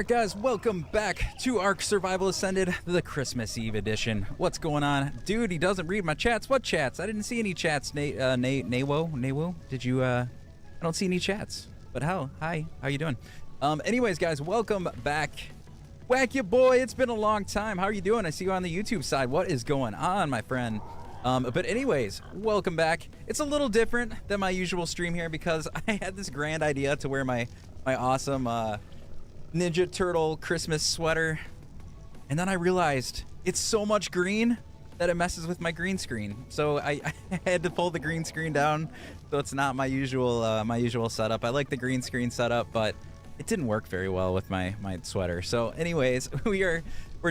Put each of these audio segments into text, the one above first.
Alright guys, welcome back to Ark Survival Ascended, the Christmas Eve edition. What's going on? Dude, he doesn't read my chats. What chats? I didn't see any chats, Nawo? Did you, I don't see any chats. But hi, how you doing? Anyways guys, welcome back. Whack ya boy, it's been a long time. How are you doing? I see you on the YouTube side. What is going on, my friend? But anyways, welcome back. It's a little different than my usual stream here because I had this grand idea to wear my awesome, Ninja Turtle Christmas sweater, and then I realized it's so much green that it messes with my green screen. So I had to pull the green screen down, so it's not my usual setup. I like the green screen setup, but it didn't work very well with my sweater. So anyways, we're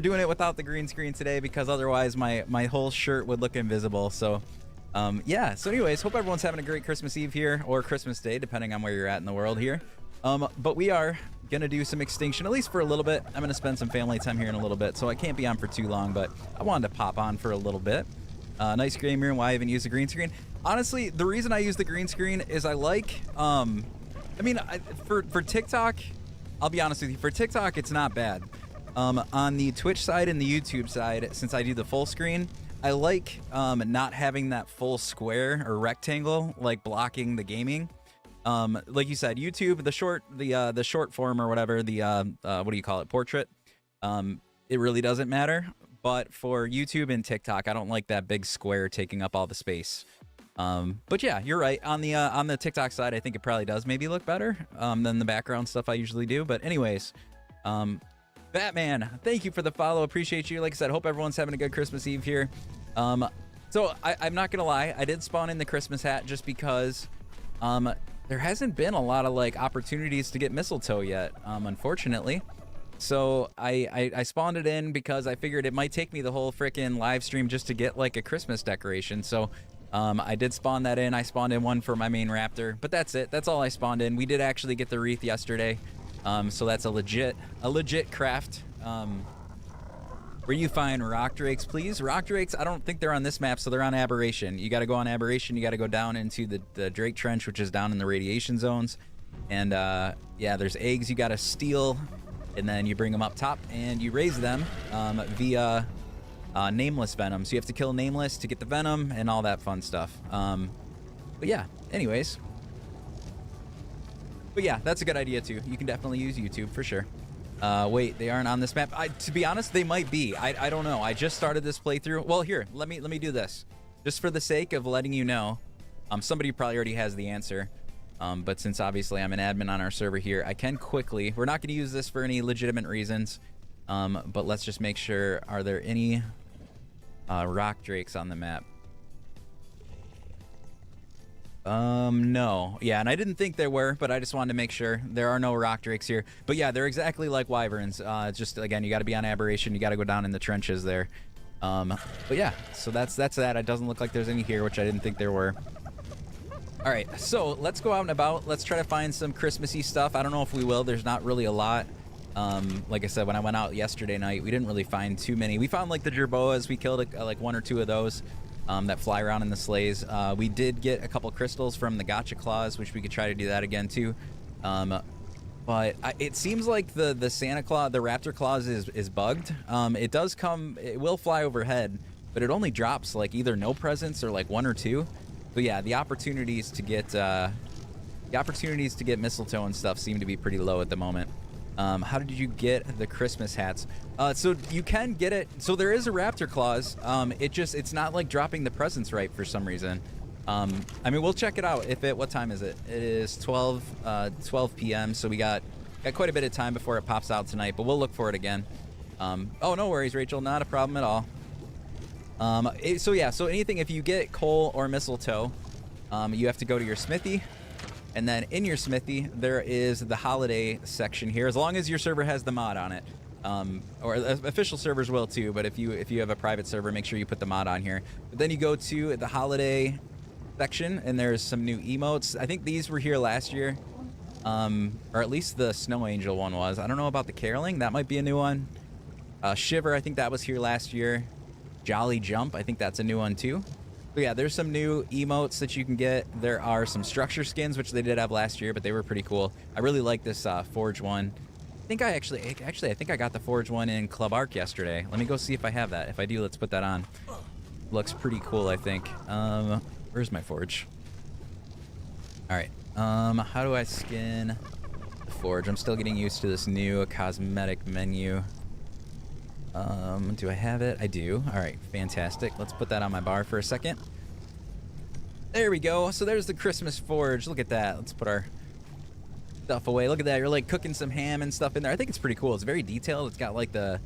doing it without the green screen today because otherwise my whole shirt would look invisible. So yeah. So anyways, hope everyone's having a great Christmas Eve here, or Christmas Day, depending on where you're at in the world here. But we are gonna do some Extinction, at least for a little bit. I'm gonna spend some family time here in a little bit, so I can't be on for too long, but I wanted to pop on for a little bit. Nice game room. Why I even use the green screen? Honestly, the reason I use the green screen is I like, I mean, for TikTok, I'll be honest with you, for TikTok, it's not bad. On the Twitch side and the YouTube side, since I do the full screen, I like not having that full square or rectangle, like blocking the gaming. Like you said, YouTube, the short form or whatever, the what do you call it, portrait, it really doesn't matter. But for YouTube and TikTok, I don't like that big square taking up all the space. But yeah, you're right. On the TikTok side, I think it probably does maybe look better than the background stuff I usually do. But anyways, Batman, thank you for the follow. Appreciate you. Like I said, hope everyone's having a good Christmas Eve here. So I'm not gonna lie, I did spawn in the Christmas hat just because there hasn't been a lot of like opportunities to get mistletoe yet, unfortunately. So I spawned it in because I figured it might take me the whole freaking live stream just to get like a Christmas decoration. So I did spawn that in. I spawned in one for my main raptor, but that's it. That's all I spawned in. We did actually get the wreath yesterday, so that's a legit craft. Where you find rock drakes, please? Rock drakes, I don't think they're on this map, so they're on Aberration. You got to go on Aberration. You got to go down into the Drake Trench, which is down in the radiation zones. And yeah, there's eggs you got to steal, and then you bring them up top, and you raise them via Nameless Venom. So you have to kill Nameless to get the Venom and all that fun stuff. But yeah, anyways. But yeah, that's a good idea too. You can definitely use YouTube for sure. Wait, they aren't on this map. To be honest, they might be. I don't know. I just started this playthrough. Well, here, let me do this, just for the sake of letting you know. Somebody probably already has the answer, but since obviously I'm an admin on our server here, I can quickly. We're not going to use this for any legitimate reasons, but let's just make sure. Are there any rock drakes on the map? No. Yeah, and I didn't think there were, but I just wanted to make sure. There are no rock drakes here. But yeah, they're exactly like wyverns. It's just, again, you got to be on Aberration. You got to go down in the trenches there. But yeah, so that's that. It doesn't look like there's any here, which I didn't think there were. All right, so let's go out and about. Let's try to find some Christmassy stuff. I don't know if we will. There's not really a lot. Like I said, when I went out yesterday night, we didn't really find too many. We found like the jerboas. We killed like one or two of those. That fly around in the sleighs. We did get a couple crystals from the gotcha claws, which we could try to do that again too. But it seems like the Santa Claus, the Raptor Claus is bugged. It does come, it will fly overhead, but it only drops like either no presents or like one or two. But yeah, the opportunities to get mistletoe and stuff seem to be pretty low at the moment. How did you get the Christmas hats? So you can get it. So there is a Raptor Claus. It's not like dropping the presents right for some reason. I mean, we'll check it out. What time is it? It is 12 p.m. So we got quite a bit of time before it pops out tonight, but we'll look for it again. Oh, no worries, Rachel. Not a problem at all. So yeah, so anything, if you get coal or mistletoe, you have to go to your smithy. And then in your smithy, there is the holiday section here, as long as your server has the mod on it. Or official servers will too, but if you have a private server, make sure you put the mod on here. But then you go to the holiday section, and there's some new emotes. I think these were here last year, or at least the Snow Angel one was. I don't know about the caroling. That might be a new one. Shiver, I think that was here last year. Jolly Jump, I think that's a new one too. But yeah, there's some new emotes that you can get. There are some structure skins, which they did have last year, but they were pretty cool. I really like this Forge one. think I think I got the forge one in Club Arc yesterday. Let me go see if I have that. If I do, let's put that on. Looks pretty cool, I think. Where's my forge? All right. How do I skin the forge? I'm still getting used to this new cosmetic menu. Do I have it? I do. All right, fantastic. Let's put that on my bar for a second. There we go. So there's the Christmas forge. Look at that. Let's put our stuff away. Look at that. You're like cooking some ham and stuff in there. I think it's pretty cool. It's very detailed. It's got like the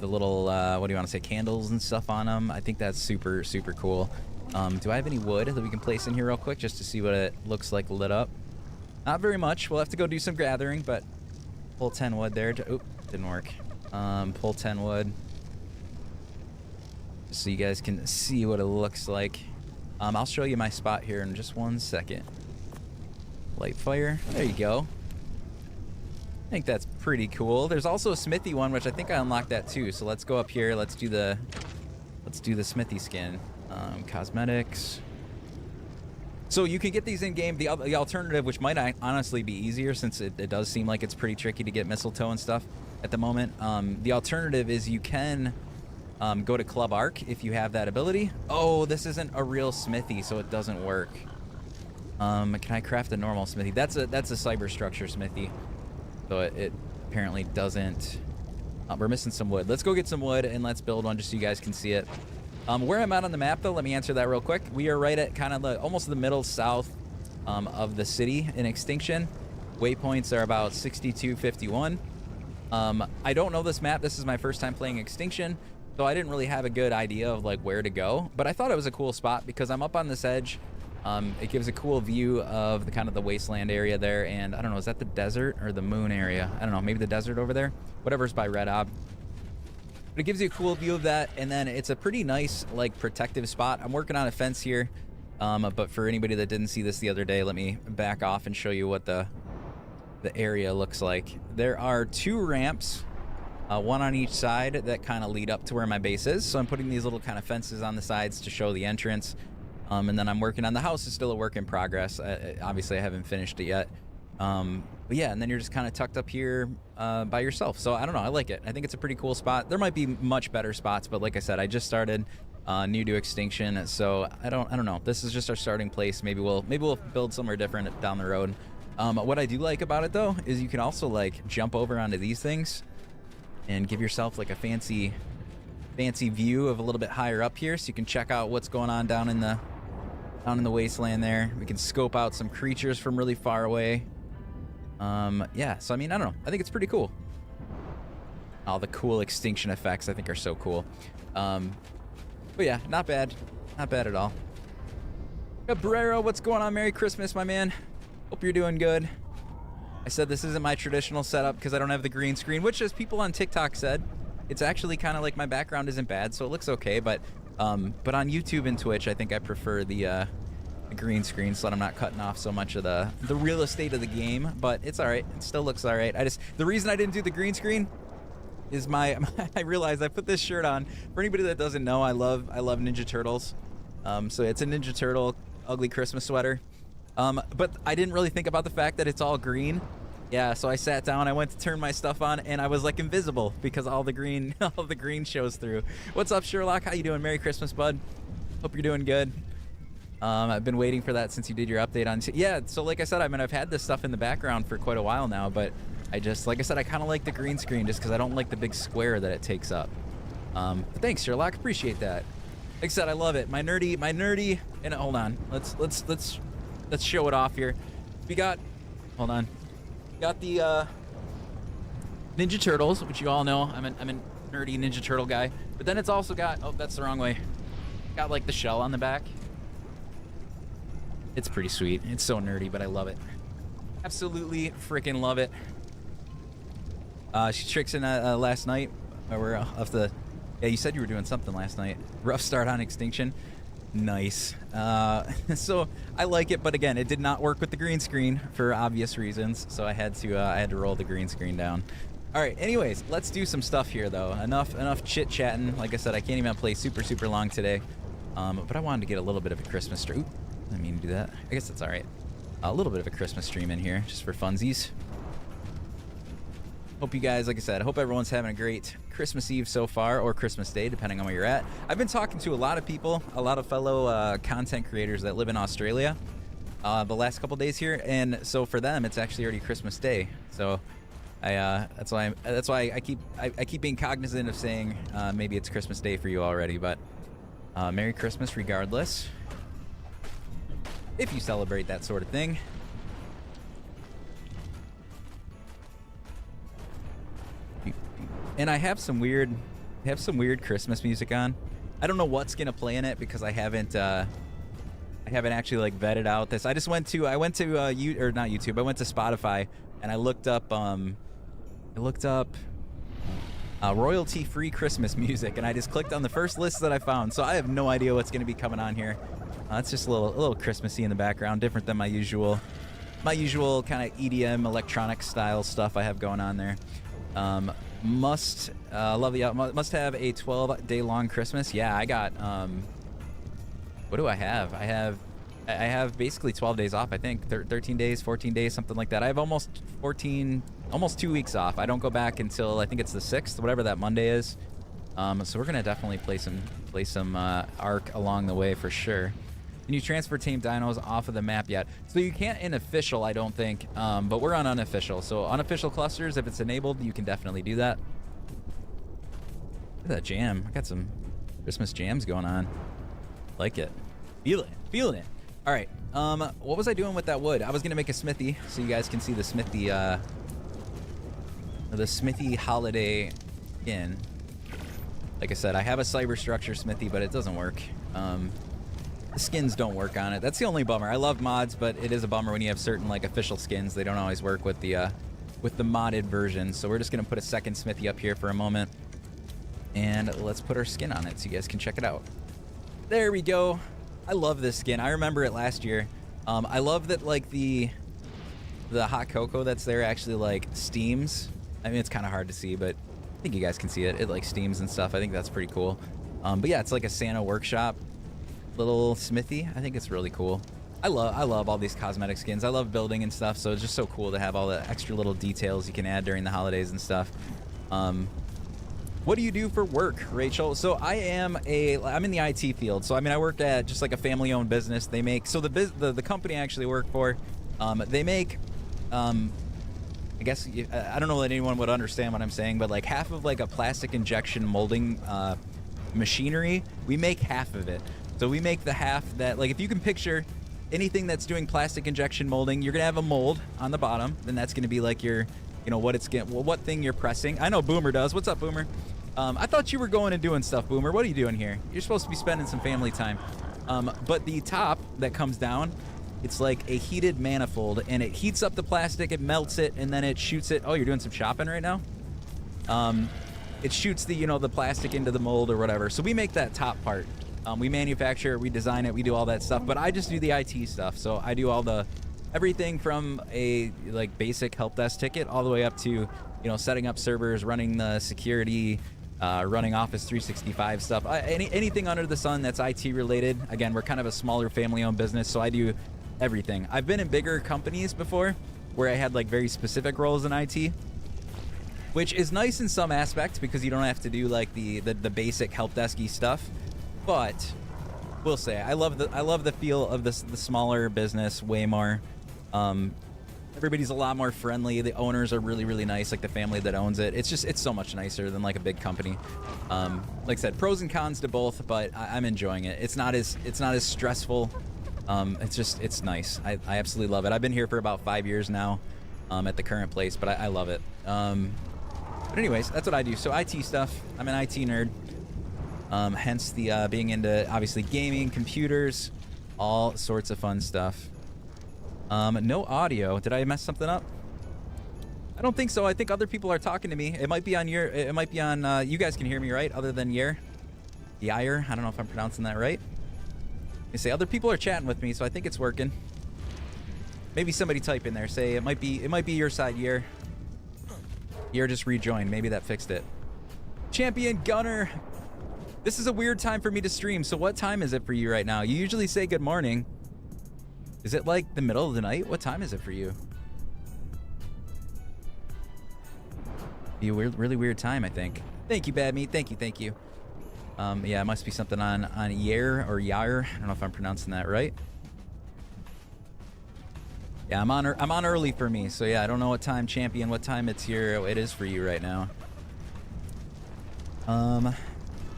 little what do you want to say, candles and stuff on them. I think that's super cool. Do I have any wood that we can place in here real quick just to see what it looks like lit up? Not very much. We'll have to go do some gathering, but pull 10 wood there. Oop, didn't work. Pull 10 wood just so you guys can see what it looks like. I'll show you my spot here in just 1 second. Light fire. There you go. I think that's pretty cool. There's also a smithy one, which I think I unlocked that too. So let's go up here. Let's do the smithy skin. Cosmetics. So you can get these in game. The alternative, which might honestly be easier since it does seem like it's pretty tricky to get mistletoe and stuff at the moment. The alternative is you can go to Club Arc if you have that ability. Oh, this isn't a real smithy, so it doesn't work. Can I craft a normal smithy? That's a cyber structure smithy. So it apparently doesn't. We're missing some wood. Let's go get some wood and let's build one just so you guys can see it. Where I'm at on the map, though, let me answer that real quick. We are right at kind of almost the middle south of the city in Extinction. Waypoints are about 6251. I don't know this map. This is my first time playing Extinction, so I didn't really have a good idea of like where to go. But I thought it was a cool spot because I'm up on this edge. It gives a cool view of the kind of the wasteland area there, and I don't know, is that the desert or the moon area? I don't know, maybe the desert over there. Whatever's by Red Ob. But it gives you a cool view of that, and then it's a pretty nice, like, protective spot. I'm working on a fence here, but for anybody that didn't see this the other day, let me back off and show you what the area looks like. There are 2 ramps, one on each side that kind of lead up to where my base is. So I'm putting these little kind of fences on the sides to show the entrance. And then I'm working on the house. Is still a work in progress. Obviously, I haven't finished it yet. But yeah, and then you're just kind of tucked up here by yourself. So I don't know. I like it. I think it's a pretty cool spot. There might be much better spots, but like I said, I just started new to Extinction, so I don't know. This is just our starting place. Maybe we'll build somewhere different down the road. What I do like about it though is you can also like jump over onto these things and give yourself like a fancy view of a little bit higher up here, so you can check out what's going on down in the wasteland there. We can scope out some creatures from really far away. Yeah, so I mean, I don't know. I think it's pretty cool. All the cool extinction effects I think are so cool. But yeah, not bad. Not bad at all. Cabrera, what's going on? Merry Christmas, my man. Hope you're doing good. I said this isn't my traditional setup because I don't have the green screen, which, as people on TikTok said, it's actually kind of like my background isn't bad, so it looks okay. But on YouTube and Twitch, I think I prefer the green screen so that I'm not cutting off so much of the real estate of the game. But it's all right. It still looks all right. The reason I didn't do the green screen is I realized I put this shirt on. For anybody that doesn't know, I love Ninja Turtles. So it's a Ninja Turtle ugly Christmas sweater. But I didn't really think about the fact that it's all green. Yeah, so I sat down, I went to turn my stuff on, and I was like invisible because all the green shows through. What's up, Sherlock? How you doing? Merry Christmas, bud. Hope you're doing good. I've been waiting for that since you did your update on. Yeah, so like I said, I mean, I've had this stuff in the background for quite a while now, but I just, like I said, I kind of like the green screen just because I don't like the big square that it takes up. But thanks, Sherlock. Appreciate that. Like I said, I love it. My nerdy. And hold on, let's show it off here. We got, hold on. Got the Ninja Turtles, which you all know. I'm a nerdy Ninja Turtle guy. But then it's also got, oh, that's the wrong way. Got like the shell on the back. It's pretty sweet. It's so nerdy, but I love it. Absolutely freaking love it. She tricks in last night. We're off the. Yeah, you said you were doing something last night. Rough start on Extinction. Nice. So I like it, but again, it did not work with the green screen for obvious reasons. So I had to roll the green screen down. All right. Anyways, let's do some stuff here, though. Enough chit chatting. Like I said, I can't even play super long today. But I wanted to get a little bit of a Christmas stream. I didn't mean to do that. I guess that's all right. A little bit of a Christmas stream in here, just for funsies. Hope you guys, like I said, hope everyone's having a great Christmas Eve so far, or Christmas Day, depending on where you're at. I've been talking to a lot of people, a lot of fellow content creators that live in Australia the last couple days here, and so for them, it's actually already Christmas Day. So that's why I keep being cognizant of saying maybe it's Christmas Day for you already, but Merry Christmas regardless, if you celebrate that sort of thing. And I have some weird Christmas music on. I don't know what's gonna play in it because I haven't actually like vetted out this. I went to not YouTube. I went to Spotify and I looked up royalty-free Christmas music, and I just clicked on the first list that I found. So I have no idea what's gonna be coming on here. It's just a little Christmassy in the background, different than my usual kind of EDM electronic style stuff I have going on there. Must have a 12-day long Christmas. Yeah, I got what do I have? I have basically 12 days off, I think. 13 days, 14 days, something like that. I have almost 2 weeks off. I don't go back until I think it's the 6th, whatever that Monday is. So we're gonna definitely play some Ark along the way for sure. Can you transfer tame dinos off of the map yet? So you can't in official, I don't think, but we're on unofficial. So unofficial clusters, if it's enabled, you can definitely do that. Look at that jam. I got some Christmas jams going on. Like it. Feeling it. All right. What was I doing with that wood? I was gonna make a smithy, so you guys can see the smithy holiday skin. Like I said, I have a cyberstructure smithy, but it doesn't work. The skins don't work on it. That's the only bummer. I love mods, but it is a bummer when you have certain like official skins. They don't always work with the modded version. So we're just gonna put a second smithy up here for a moment, and let's put our skin on it so you guys can check it out. There we go. I love this skin. I remember it last year. I love that like the hot cocoa that's there actually like steams. I mean, it's kind of hard to see, but I think you guys can see it. It like steams and stuff. I think that's pretty cool. But yeah, it's like a Santa workshop little smithy. I think it's really cool. I love all these cosmetic skins. I love building and stuff, so it's just so cool to have all the extra little details you can add during the holidays and stuff. What do you do for work, Rachel? So I'm in the IT field. So I mean, I work at just like a family-owned business. They make, so the company I actually work for, they make, I guess I don't know that anyone would understand what I'm saying, but like half of like a plastic injection molding machinery, we make half of it. So we make the half that, like, if you can picture anything that's doing plastic injection molding, you're gonna have a mold on the bottom, then that's gonna be like your, you know, what thing you're pressing. I know Boomer does. What's up, Boomer? I thought you were going and doing stuff, Boomer. What are you doing here? You're supposed to be spending some family time. But the top that comes down, it's like a heated manifold, and it heats up the plastic, it melts it, and then it shoots it. Oh, you're doing some shopping right now? It shoots the, you know, the plastic into the mold or whatever. So we make that top part. We manufacture it, we design it, we do all that stuff, but I just do the IT stuff. So I do everything from a like basic help desk ticket all the way up to, you know, setting up servers, running the security, running Office 365 stuff, anything under the sun that's IT related. Again, we're kind of a smaller family-owned business, so I do everything. I've been in bigger companies before where I had like very specific roles in IT, which is nice in some aspects because you don't have to do like the basic help desky stuff. But we'll say I love the feel of the smaller business way more. Everybody's a lot more friendly. The owners are really, really nice, like the family that owns it. It's so much nicer than like a big company. Like I said, pros and cons to both, but I'm enjoying it. It's not as stressful. It's nice. I absolutely love it. I've been here for about 5 years now at the current place, but I love it. But anyways, that's what I do. So IT stuff. I'm an IT nerd. Hence the being into obviously gaming, computers, all sorts of fun stuff. No audio. Did I mess something up? I don't think so. I think other people are talking to me. It might be on you guys can hear me, right? Other than Yair. Yair. I don't know if I'm pronouncing that right. They say other people are chatting with me, so I think it's working. Maybe somebody type in there. Say it might be your side, Yair. Yair just rejoined. Maybe that fixed it. Champion Gunner. This is a weird time for me to stream, so what time is it for you right now? You usually say good morning. Is it like the middle of the night? What time is it for you? Be a really weird time, I think. Thank you, Bad Meat. Thank you. Yeah, it must be something on Yair or Yair. I don't know if I'm pronouncing that right. Yeah, I'm on early for me, so yeah, I don't know what time, champion, what time it is for you right now. All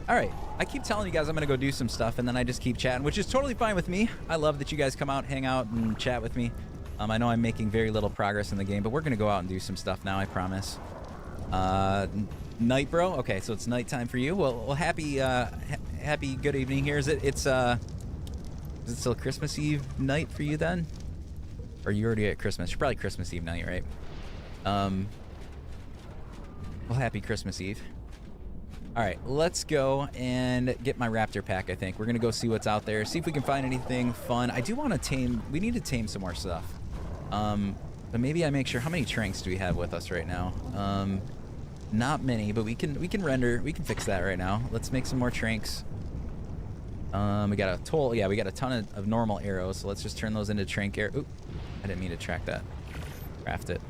right. I keep telling you guys I'm gonna go do some stuff, and then I just keep chatting, which is totally fine with me. I love that you guys come out, hang out, and chat with me. I know I'm making very little progress in the game, but we're gonna go out and do some stuff now, I promise. Night, bro. Okay, so it's nighttime for you. Well, happy good evening here. Is it still Christmas Eve night for you then? Or you already at Christmas? You're probably Christmas Eve night, right? Well, happy Christmas Eve. All right, let's go and get my raptor pack, I think. We're going to go see what's out there, see if we can find anything fun. I do want to tame... We need to tame some more stuff. But maybe I make sure... How many tranks do we have with us right now? Not many, but we can render... We can fix that right now. Let's make some more tranks. We got a toll... Yeah, we got a ton of normal arrows, so let's just turn those into trank arrows. Oop, I didn't mean to track that. Craft it.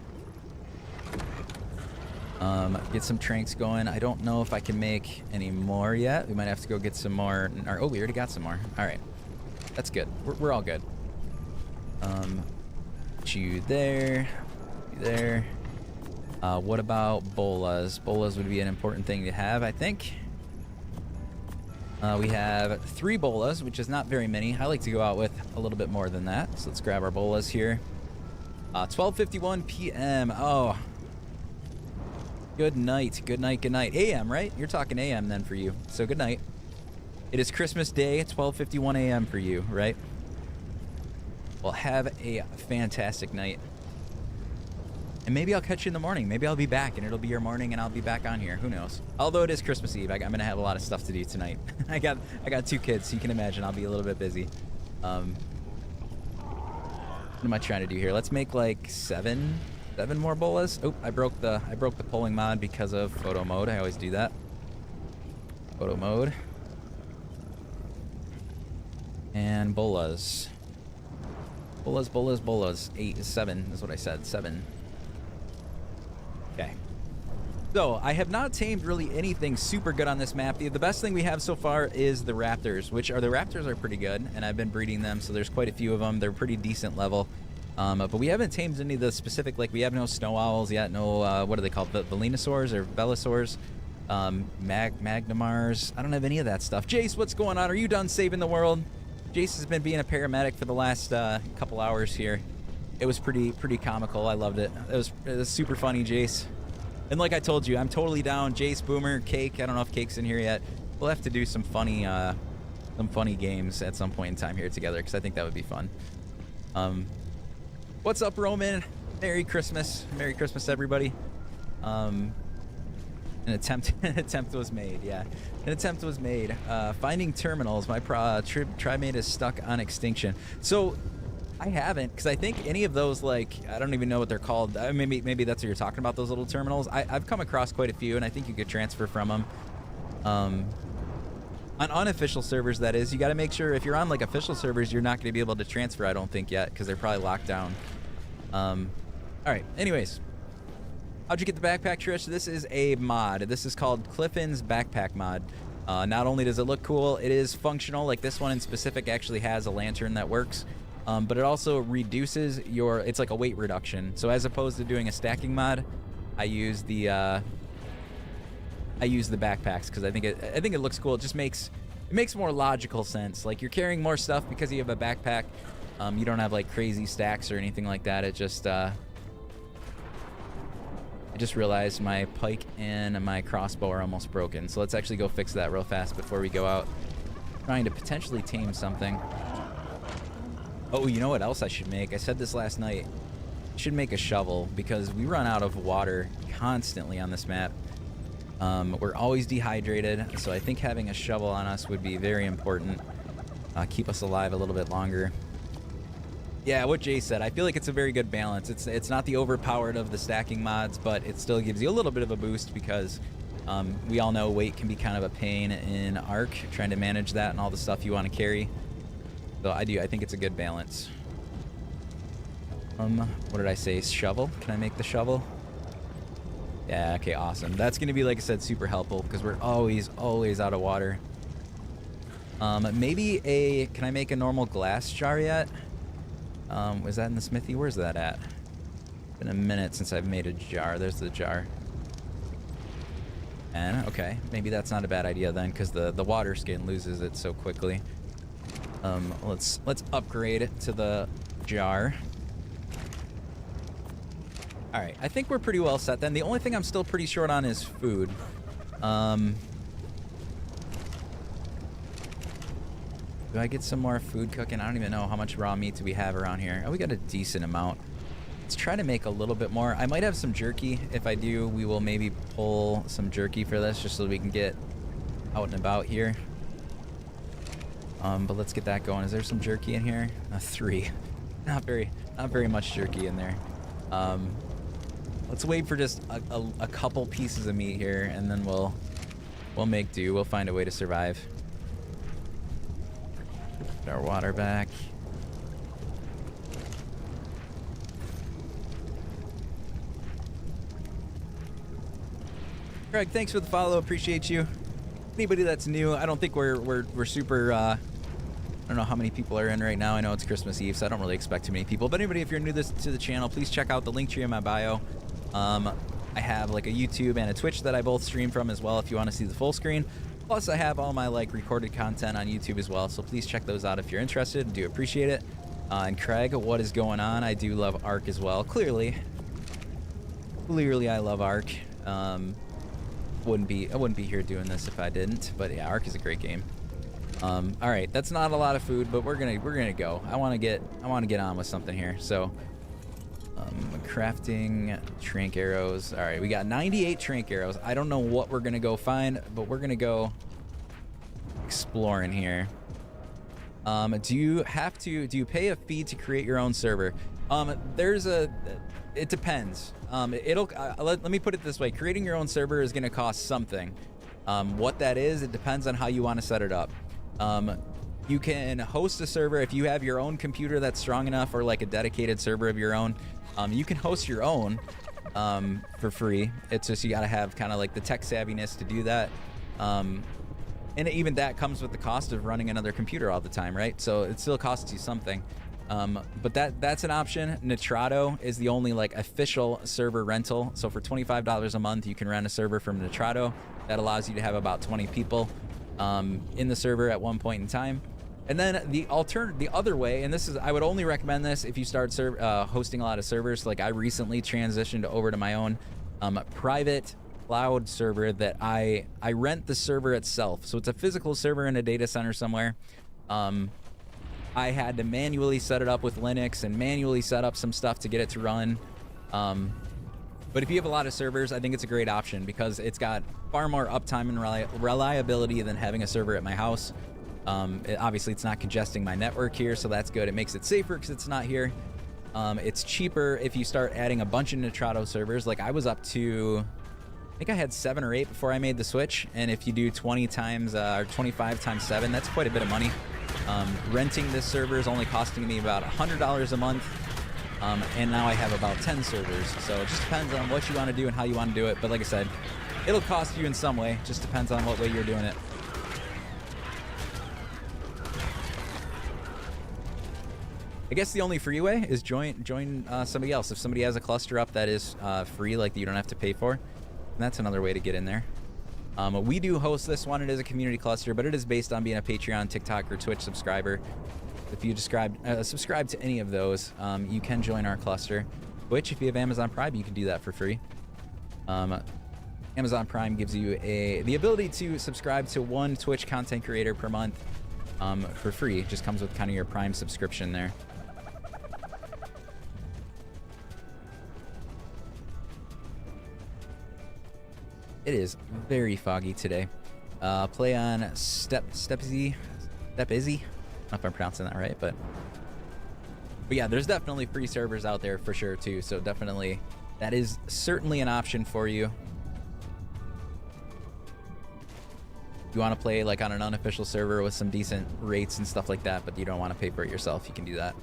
Get some tranks going. I don't know if I can make any more yet. We might have to go get some more. Oh, we already got some more. All right. That's good. We're all good. Put you there. You there. What about bolas? Bolas would be an important thing to have, I think. We have 3 bolas, which is not very many. I like to go out with a little bit more than that. So let's grab our bolas here. 12:51 p.m. Oh. Good night. Good night. Good night. AM, right? You're talking AM then for you. So good night. It is Christmas Day, 12:51 AM for you, right? Well, have a fantastic night. And maybe I'll catch you in the morning. Maybe I'll be back and it'll be your morning and I'll be back on here. Who knows? Although it is Christmas Eve, I'm going to have a lot of stuff to do tonight. I got 2 kids, so you can imagine I'll be a little bit busy. What am I trying to do here? Let's make like 7 more bolas. Oh, I broke the polling mod because of photo mode. I always do that. Photo mode. And bolas. Bolas. 7 is what I said. 7. Okay. So, I have not tamed really anything super good on this map. The best thing we have so far is the raptors, the raptors are pretty good, and I've been breeding them, so there's quite a few of them. They're pretty decent level. But we haven't tamed any of the specific, like we have no snow owls yet, no, what are they called, Velosaurs or Velosaurs, Magnamars. I don't have any of that stuff. Jace, what's going on? Are you done saving the world? Jace has been being a paramedic for the last couple hours here. It was pretty comical. I loved it. It was super funny, Jace. And like I told you, I'm totally down. Jace, Boomer, Cake. I don't know if Cake's in here yet. We'll have to do some funny games at some point in time here together, because I think that would be fun. What's up, Roman? Merry Christmas. Merry Christmas, everybody. An attempt was made, yeah. An attempt was made. Finding terminals. My tri-mate is stuck on Extinction. So, I haven't, because I think any of those, like, I don't even know what they're called. Maybe that's what you're talking about, those little terminals. I've come across quite a few, and I think you could transfer from them. On unofficial servers, that is. You got to make sure, if you're on, like, official servers, you're not going to be able to transfer, I don't think, yet, because they're probably locked down. All right, anyways. How'd you get the backpack, Trish? This is a mod. This is called Cliffin's Backpack mod. Not only does it look cool, it is functional. Like this one in specific actually has a lantern that works, but it also reduces your... It's like a weight reduction. So as opposed to doing a stacking mod, I use the backpacks because I think it looks cool. It just makes more logical sense. Like you're carrying more stuff because you have a backpack. You don't have like crazy stacks or anything like that. It just I just realized my pike and my crossbow are almost broken. So let's actually go fix that real fast before we go out. Trying to potentially tame something. Oh, you know what else I should make? I said this last night. I should make a shovel because we run out of water constantly on this map. We're always dehydrated, so I think having a shovel on us would be very important. Keep us alive a little bit longer. Yeah, what Jay said, I feel like it's a very good balance. It's not the overpowered of the stacking mods, but it still gives you a little bit of a boost because we all know weight can be kind of a pain in Ark, trying to manage that and all the stuff you want to carry. So I think it's a good balance. What did I say? Shovel? Can I make the shovel? Yeah, okay, awesome. That's going to be, like I said, super helpful because we're always out of water. Maybe can I make a normal glass jar yet? Was that in the smithy? Where's that at? It's been a minute since I've made a jar. There's the jar. And, okay, maybe that's not a bad idea then because the water skin loses it so quickly. Let's upgrade it to the jar. All right, I think we're pretty well set then. The only thing I'm still pretty short on is food. Do I get some more food cooking? I don't even know how much raw meat do we have around here. Oh, we got a decent amount. Let's try to make a little bit more. I might have some jerky. If I do, we will maybe pull some jerky for this just so we can get out and about here. But let's get that going. Is there some jerky in here? 3. Not very much jerky in there. Let's wait for just a couple pieces of meat here, and then we'll make do. We'll find a way to survive. Put our water back. Craig, thanks for the follow. Appreciate you. Anybody that's new, I don't think we're super. I don't know how many people are in right now. I know it's Christmas Eve, so I don't really expect too many people. But anybody, if you're new to the channel, please check out the link tree in my bio. I have like a YouTube and a Twitch that I both stream from as well if you want to see the full screen. Plus, I have all my like recorded content on YouTube as well, so please check those out if you're interested. I do appreciate it. And Craig, what is going on? I do love Ark as well. Clearly, I love Ark. I wouldn't be here doing this if I didn't. But yeah, Ark is a great game. All right, that's not a lot of food, but we're gonna go. I want to get on with something here. So, crafting trank arrows. All right, we got 98 trank arrows. I don't know what we're gonna go find, but we're gonna go exploring here. Do you pay a fee to create your own server? It depends. Let me put it this way. Creating your own server is gonna cost something. What that is, it depends on how you want to set it up. You can host a server if you have your own computer that's strong enough, or like a dedicated server of your own. You can host your own for free. It's just you got to have kind of like the tech savviness to do that. And even that comes with the cost of running another computer all the time, right? So it still costs you something. But that's an option. Nitrado is the only like official server rental. So for $25 a month, you can rent a server from Nitrado. That allows you to have about 20 people in the server at one point in time. And then the other way, and I would only recommend this if you start hosting a lot of servers. Like I recently transitioned over to my own private cloud server that I rent the server itself. So it's a physical server in a data center somewhere. I had to manually set it up with Linux and manually set up some stuff to get it to run. But if you have a lot of servers, I think it's a great option because it's got far more uptime and reliability than having a server at my house. Obviously, it's not congesting my network here, so that's good. It makes it safer because it's not here. It's cheaper if you start adding a bunch of Nitrado servers. Like I was up to, I think I had 7 or 8 before I made the switch. And if you do 20 times or 25 times 7, that's quite a bit of money. Renting this server is only costing me about $100 a month. And now I have about 10 servers. So it just depends on what you want to do and how you want to do it. But like I said, it'll cost you in some way. Just depends on what way you're doing it. I guess the only free way is join somebody else. If somebody has a cluster up that is free, like that you don't have to pay for, that's another way to get in there. We do host this one. It is a community cluster, but it is based on being a Patreon, TikTok, or Twitch subscriber. If you subscribe to any of those, you can join our cluster. Twitch, if you have Amazon Prime, you can do that for free. Amazon Prime gives you the ability to subscribe to one Twitch content creator per month for free. It just comes with kind of your Prime subscription there. It is very foggy today. Play on Stepizzy. I don't know if I'm pronouncing that right, but yeah, there's definitely free servers out there for sure too. So definitely, that is certainly an option for you. If you want to play like on an unofficial server with some decent rates and stuff like that, but you don't want to pay for it yourself, you can do that.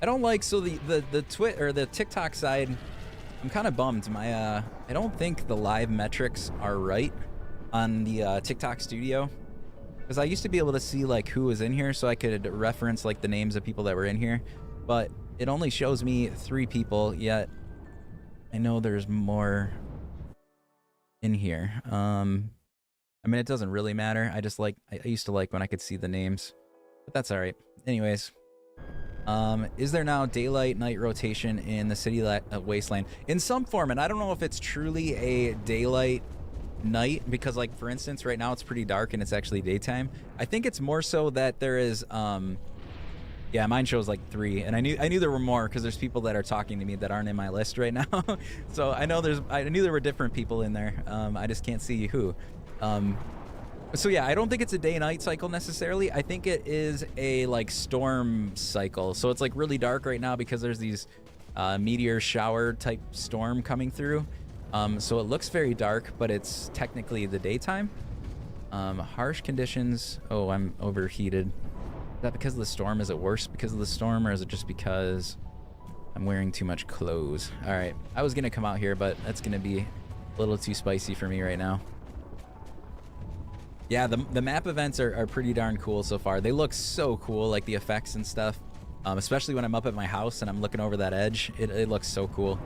I don't like, so the TikTok side, I'm kind of bummed. I don't think the live metrics are right on the TikTok studio, because I used to be able to see like who was in here, so I could reference like the names of people that were in here, but it only shows me 3 people, yet I know there's more in here. I mean, it doesn't really matter. I used to like when I could see the names, but that's all right. Anyways, is there now daylight night rotation in the city wasteland in some form? And I don't know if it's truly a daylight night, because like for instance right now it's pretty dark and it's actually daytime. I think it's more so that there is yeah, mine shows like 3, and I knew there were more because there's people that are talking to me that aren't in my list right now. So I knew there were different people in there. I just can't see who. So yeah, I don't think it's a day-night cycle necessarily. I think it is a like storm cycle. So it's like really dark right now because there's these meteor shower type storm coming through. So it looks very dark, but it's technically the daytime. Harsh conditions. Oh, I'm overheated. Is that because of the storm? Is it worse because of the storm, or is it just because I'm wearing too much clothes? All right, I was gonna come out here, but that's gonna be a little too spicy for me right now. Yeah, the map events are pretty darn cool so far. They look so cool, like the effects and stuff. Especially when I'm up at my house and I'm looking over that edge. It looks so cool.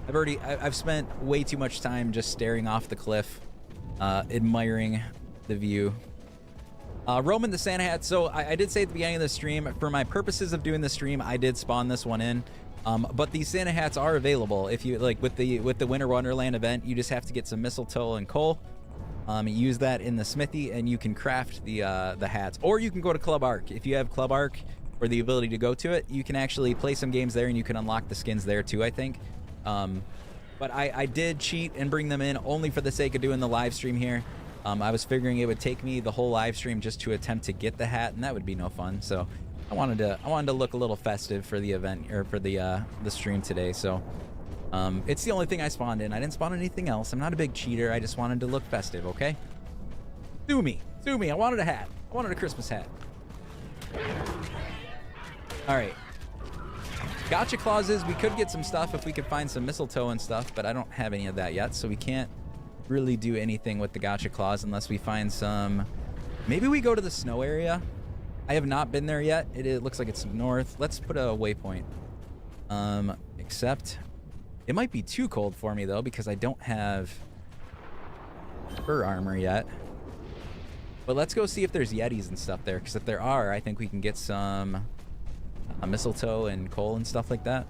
I've spent way too much time just staring off the cliff, admiring the view. Roman the Santa Hat. So I did say at the beginning of the stream, for my purposes of doing the stream, I did spawn this one in. But these Santa hats are available if you like with the Winter Wonderland event. You just have to get some mistletoe and coal. Use that in the smithy, and you can craft the hats. Or you can go to Club Arc. If you have Club Arc or the ability to go to it, you can actually play some games there, and you can unlock the skins there too, I think. But I did cheat and bring them in only for the sake of doing the live stream here. I was figuring it would take me the whole live stream just to attempt to get the hat, and that would be no fun. So I wanted to look a little festive for the event, or for the stream today. So it's the only thing I spawned in. I didn't spawn anything else. I'm not a big cheater. I just wanted to look festive, okay? Sue me. Sue me. I wanted a hat. I wanted a Christmas hat. All right. Gotcha clauses. We could get some stuff if we could find some mistletoe and stuff, but I don't have any of that yet, so we can't really do anything with the gotcha clause unless we find some. Maybe we go to the snow area. I have not been there yet. It looks like it's north. Let's put a waypoint. Except it might be too cold for me though, because I don't have fur armor yet. But let's go see if there's yetis and stuff there, because if there are, I think we can get some mistletoe and coal and stuff like that.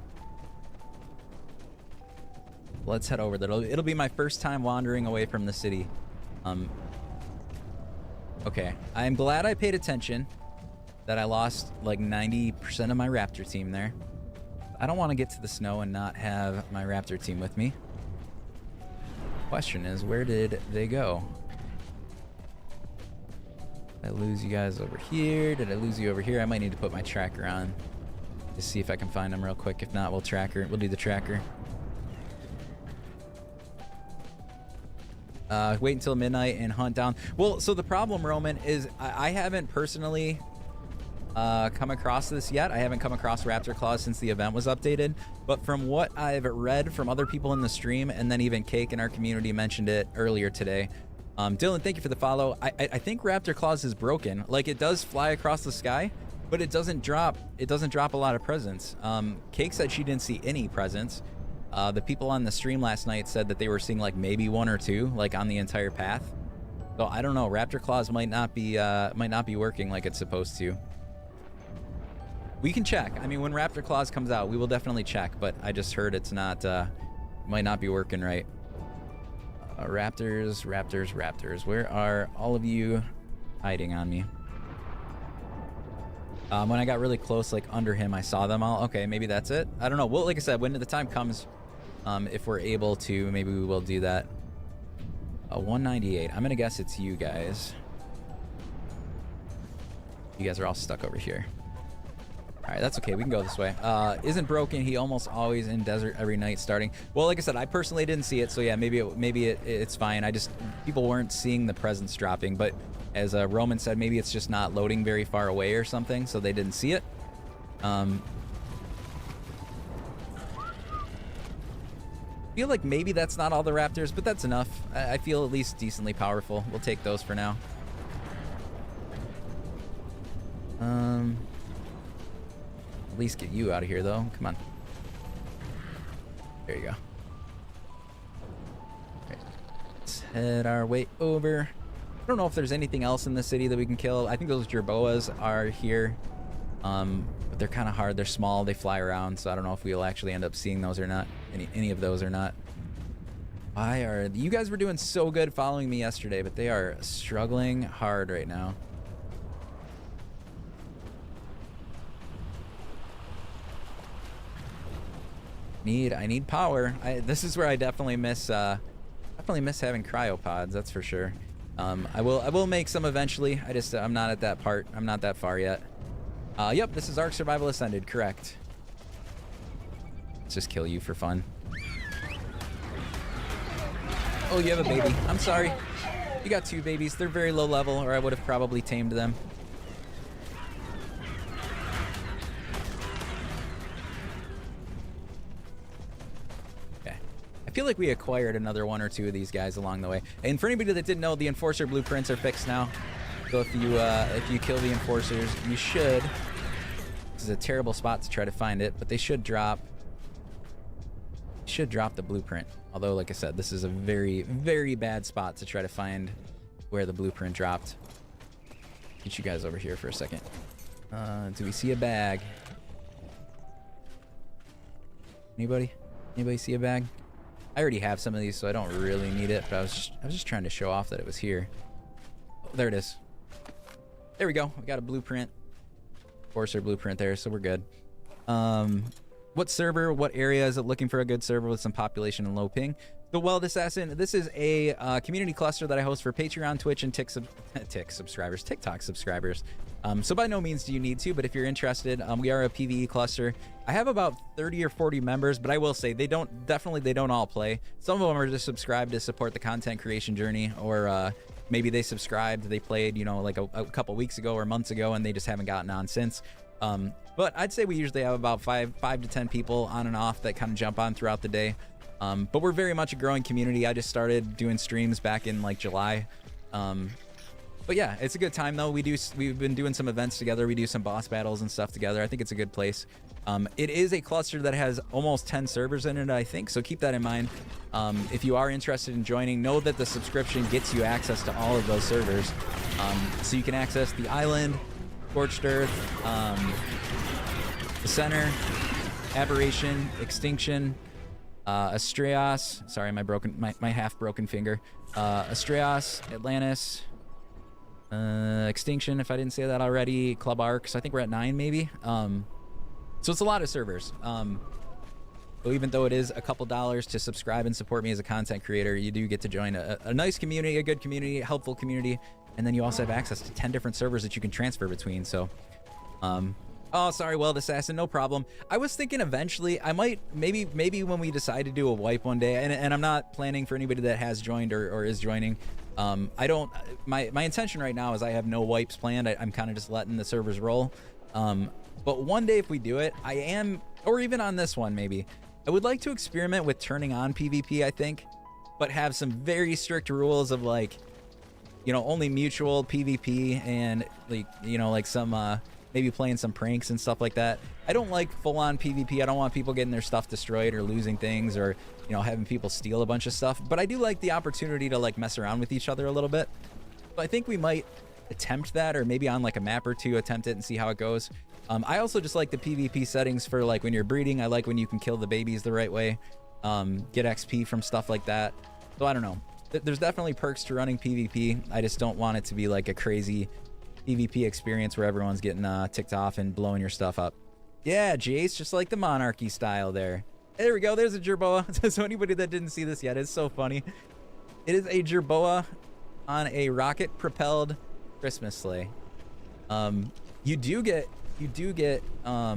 Let's head over there. It'll be my first time wandering away from the city. Okay, I'm glad I paid attention that I lost like 90% of my raptor team there. I don't want to get to the snow and not have my raptor team with me. Question is, where did they go? Did I lose you guys over here? Did I lose you over here? I might need to put my tracker on to see if I can find them real quick. If not, we'll do the tracker. Wait until midnight and hunt down. Well, so the problem, Roman, is I haven't personally come across this yet. I haven't come across Raptor Claws since the event was updated. But from what I've read from other people in the stream, and then even Cake in our community mentioned it earlier today. Dylan, thank you for the follow. I think Raptor Claws is broken. Like, it does fly across the sky, but it doesn't drop. It doesn't drop a lot of presents. Cake said she didn't see any presents. The people on the stream last night said that they were seeing like maybe 1 or 2, like on the entire path. So I don't know. Raptor Claws might not be working like it's supposed to. We can check. I mean, when Raptor Claws comes out, we will definitely check. But I just heard it's not, might not be working right. Raptors. Where are all of you hiding on me? When I got really close, like under him, I saw them all. Okay, maybe that's it. I don't know. Well, like I said, when the time comes, if we're able to, maybe we will do that. 198. I'm gonna guess it's you guys. You guys are all stuck over here. All right, that's okay. We can go this way. Isn't broken. He almost always in desert every night starting. Well, like I said, I personally didn't see it, so yeah, maybe it's fine. People weren't seeing the presents dropping, but as Roman said, maybe it's just not loading very far away or something, so they didn't see it. feel like maybe that's not all the raptors, but that's enough. I feel at least decently powerful. We'll take those for now. At least get you out of here, though. Come on. There you go. Okay. Let's head our way over. I don't know if there's anything else in the city that we can kill. I think those jerboas are here. But they're kind of hard. They're small. They fly around, so I don't know if we'll actually end up seeing those or not. Any of those or not. Why are you guys were doing so good following me yesterday, but they are struggling hard right now. I need power. This is where I definitely miss having cryopods. That's for sure. I will make some eventually. I'm not at that part. I'm not that far yet. Yep, this is Ark Survival Ascended, correct. Let's just kill you for fun. Oh, you have a baby. I'm sorry. You got 2 babies. They're very low level, or I would have probably tamed them. Okay. I feel like we acquired another 1 or 2 of these guys along the way. And for anybody that didn't know, the Enforcer blueprints are fixed now. So if you kill the Enforcers, you should. This is a terrible spot to try to find it, but they should drop. The blueprint. Although, like I said, this is a very, very bad spot to try to find where the blueprint dropped. Get you guys over here for a second. Do we see a bag? Anybody see a bag? I already have some of these, so I don't really need it. But I was just trying to show off that it was here. Oh, there it is. There we go. We got a blueprint. Enforcer blueprint there, so we're good. What server, what area is it looking for a good server with some population and low ping? The Wild Assassin, this is a community cluster that I host for Patreon, Twitch, and TikTok subscribers. So by no means do you need to, but if you're interested, we are a PvE cluster. I have about 30 or 40 members, but I will say they don't all play. Some of them are just subscribed to support the content creation journey, or maybe they subscribed, they played, you know, like a couple weeks ago or months ago, and they just haven't gotten on since. But I'd say we usually have about 5 to 10 people on and off that kind of jump on throughout the day. But we're very much a growing community. I just started doing streams back in like July. But yeah, it's a good time though. We've been doing some events together. We do some boss battles and stuff together. I think it's a good place. It is a cluster that has almost 10 servers in it, I think. So keep that in mind. If you are interested in joining, know that the subscription gets you access to all of those servers. So you can access the island, Scorched Earth, the center, Aberration, Extinction, Astraeus. Sorry, my half broken finger. Astraeus, Atlantis, Extinction, if I didn't say that already, Club Arc. So I think we're at 9 maybe. So it's a lot of servers. So even though it is a couple dollars to subscribe and support me as a content creator, you do get to join a nice community, a good community, a helpful community, and then you also have access to 10 different servers that you can transfer between. So, oh, sorry, Wild Assassin, no problem. I was thinking eventually I might, maybe when we decide to do a wipe one day, and I'm not planning for anybody that has joined or is joining. My intention right now is I have no wipes planned. I'm kind of just letting the servers roll. But one day if we do it, I am, or even on this one maybe, I would like to experiment with turning on PvP, I think, but have some very strict rules of like, you know, only mutual PvP and like, you know, like some, maybe playing some pranks and stuff like that. I don't like full-on PvP. I don't want people getting their stuff destroyed or losing things or, you know, having people steal a bunch of stuff. But I do like the opportunity to like mess around with each other a little bit. So I think we might attempt that, or maybe on like a map or two attempt it and see how it goes. I also just like the PvP settings for like when you're breeding. I like when you can kill the babies the right way, get XP from stuff like that. So I don't know. There's definitely perks to running PvP. I just don't want it to be like a crazy PvP experience where everyone's getting ticked off and blowing your stuff up. Yeah, Jace, just like the monarchy style there. There we go. There's a jerboa. So anybody that didn't see this yet, it's so funny. It is a jerboa on a rocket-propelled Christmas sleigh. You do get. I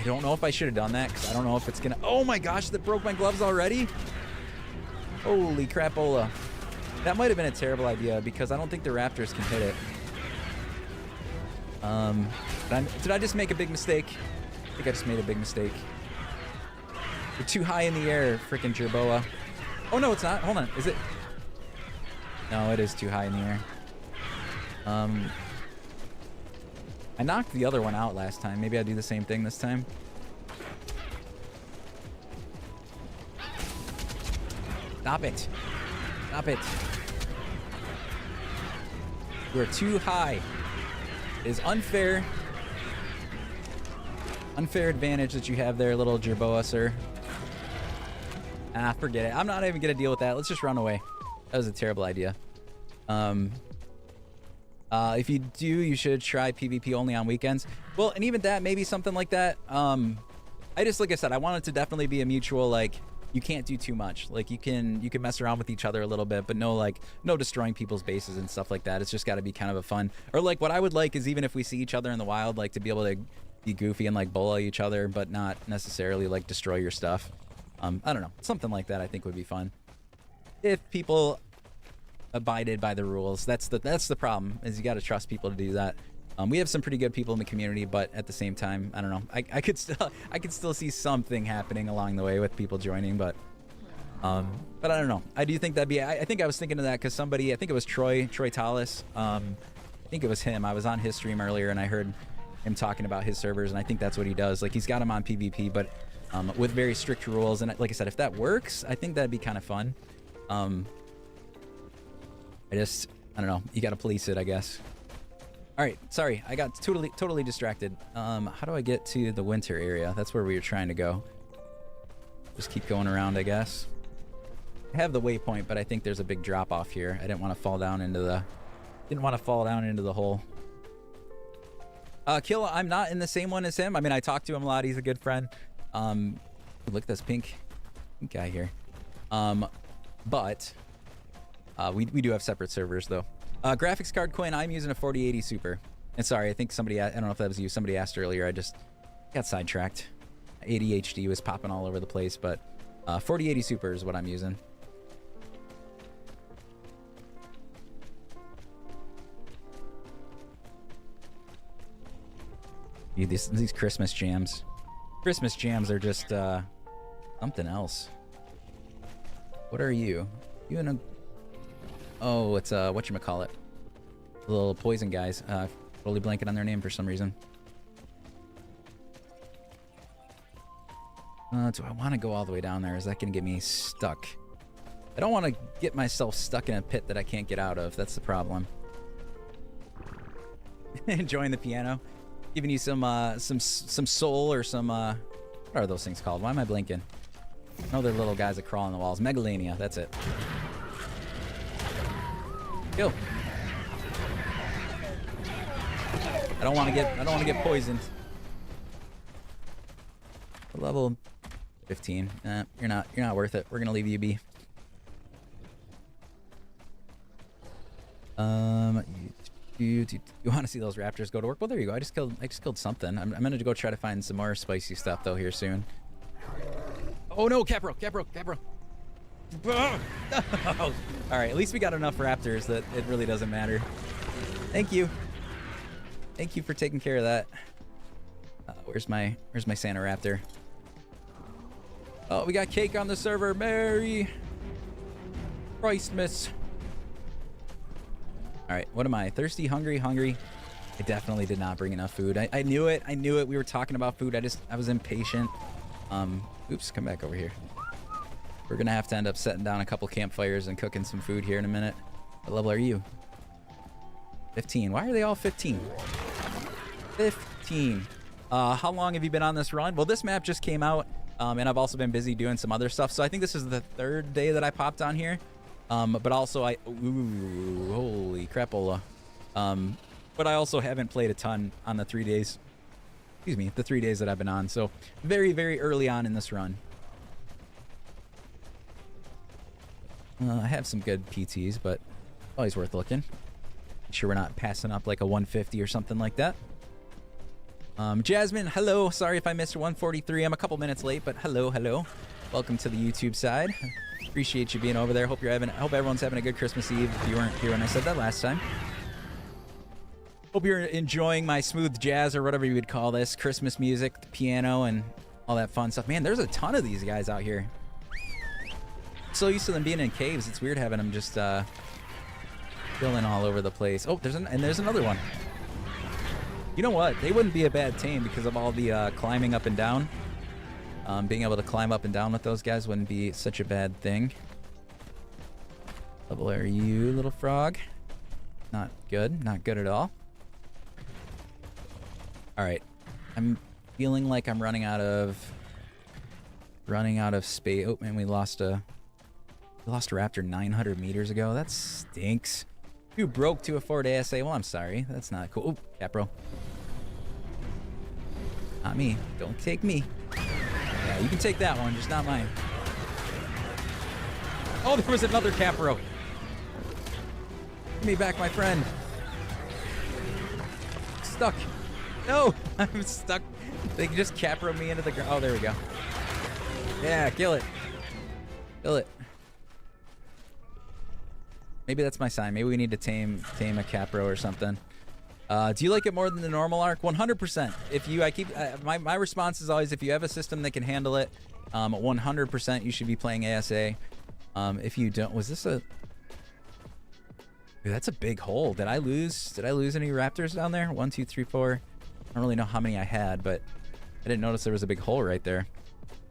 don't know if I should have done that because I don't know if it's gonna. Oh my gosh, that broke my gloves already. Holy crapola. That might have been a terrible idea because I don't think the Raptors can hit it. Did I just make a big mistake? I think I just made a big mistake. You're too high in the air, freaking Jerboa. Oh, no, it's not. Hold on. Is it? No, it is too high in the air. I knocked the other one out last time. Maybe I'll do the same thing this time. Stop it. Stop it. We're too high. It is unfair. Unfair advantage that you have there, little Jerboa, sir. Ah, forget it. I'm not even going to deal with that. Let's just run away. That was a terrible idea. If you do, you should try PvP only on weekends. Well, and even that, maybe something like that. I just, like I said, I want it to definitely be a mutual, like, you can't do too much. Like, you can mess around with each other a little bit, but no destroying people's bases and stuff like that. It's just got to be kind of a fun, or like what I would like is even if we see each other in the wild, like to be able to be goofy and like bully each other, but not necessarily like destroy your stuff. I don't know, something like that I think would be fun if people abided by the rules. That's the problem, is you got to trust people to do that. We have some pretty good people in the community, but at the same time, I don't know. I could still see something happening along the way with people joining, but I don't know. I do think that'd be. I think I was thinking of that because somebody, I think it was Troy Tallis. I think it was him. I was on his stream earlier and I heard him talking about his servers, and I think that's what he does. Like, he's got them on PvP, but with very strict rules. And like I said, if that works, I think that'd be kind of fun. I don't know. You got to police it, I guess. All right, sorry, I got totally distracted. How do I get to the winter area? That's where we were trying to go. Just keep going around, I guess. I have the waypoint, but I think there's a big drop off here. I didn't want to fall down into the hole. Kill, I'm not in the same one as him. I mean, I talked to him a lot. He's a good friend. Look at this pink guy here. But we do have separate servers though. Graphics card coin, I'm using a 4080 Super. And sorry, I think somebody, I don't know if that was you, somebody asked earlier, I just got sidetracked. ADHD was popping all over the place, but 4080 Super is what I'm using. These Christmas jams. Christmas jams are just something else. What are you? You in a... Oh, it's whatchamacallit. The little poison guys. Totally blanking on their name for some reason. Do I want to go all the way down there? Is that going to get me stuck? I don't want to get myself stuck in a pit that I can't get out of. That's the problem. Enjoying the piano. Giving you some soul or some, what are those things called? Why am I blinking? No, they're little guys that crawl on the walls. Megalania, that's it. Kill. I don't want to get poisoned. Level 15. You're not worth it. We're gonna leave you be. You want to see those raptors go to work? Well, there you go. I just killed something. I'm gonna go try to find some more spicy stuff though here soon. Oh no, Capro. All right, at least we got enough raptors that it really doesn't matter. Thank you for taking care of that. Where's my Santa Raptor? Oh, we got cake on the server. Merry Christmas. All right, what am I? Thirsty, hungry. I definitely did not bring enough food. I knew it. We were talking about food. I was impatient. Oops, come back over here. We're gonna have to end up setting down a couple campfires and cooking some food here in a minute. What level are you? 15. Why are they all 15? 15. How long have you been on this run? Well, this map just came out, and I've also been busy doing some other stuff. So I think this is the third day that I popped on here. But also ooh, holy crapola. But I also haven't played a ton on the 3 days. Excuse me, the 3 days that I've been on. So very, very early on in this run. I have some good PTs, but always worth looking. Make sure we're not passing up like a 150 or something like that. Jasmine, hello. Sorry if I missed 143. I'm a couple minutes late, but hello. Welcome to the YouTube side. Appreciate you being over there. Hope everyone's having a good Christmas Eve if you weren't here when I said that last time. Hope you're enjoying my smooth jazz or whatever you would call this. Christmas music, the piano, and all that fun stuff. Man, there's a ton of these guys out here. So used to them being in caves, it's weird having them just chilling all over the place. Oh, there's another one. You know what? They wouldn't be a bad tame because of all the climbing up and down. Being able to climb up and down with those guys wouldn't be such a bad thing. Level are you, little frog? Not good. Not good at all. All right. I'm feeling like I'm running out of space. Oh man, we lost a raptor 900 meters ago. That stinks. Too broke to afford ASA. Well, I'm sorry. That's not cool. Oh, Capro. Not me. Don't take me. Yeah, you can take that one, just not mine. Oh, there was another Capro. Give me back, my friend. Stuck. No, I'm stuck. They can just Capro me into the ground. Oh, there we go. Yeah, kill it. Kill it. Maybe that's my sign. Maybe we need to tame a Capro or something. Do you like it more than the normal arc? 100%. If you, my response is always, if you have a system that can handle it, 100% you should be playing ASA. If you don't, was this a? Dude, that's a big hole. Did I lose any raptors down there? 1, 2, 3, 4. I don't really know how many I had, but I didn't notice there was a big hole right there.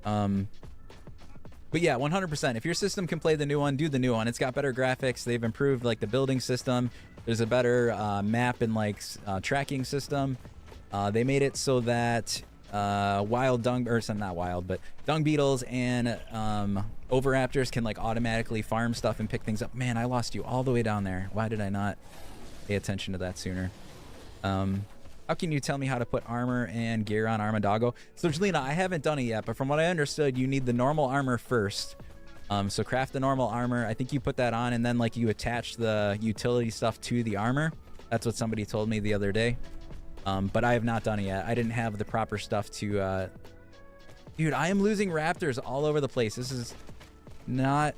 But yeah, 100%. If your system can play the new one, do the new one. It's got better graphics. They've improved like the building system. There's a better map and like tracking system. They made it so that wild dung, or not wild, but dung beetles and overraptors can like automatically farm stuff and pick things up. Man, I lost you all the way down there. Why did I not pay attention to that sooner? How can you tell me how to put armor and gear on Armadago? So Jelena, I haven't done it yet, but from what I understood, you need the normal armor first. So craft the normal armor. I think you put that on and then like you attach the utility stuff to the armor. That's what somebody told me the other day. But I have not done it yet. I didn't have the proper stuff to... Dude, I am losing raptors all over the place. This is not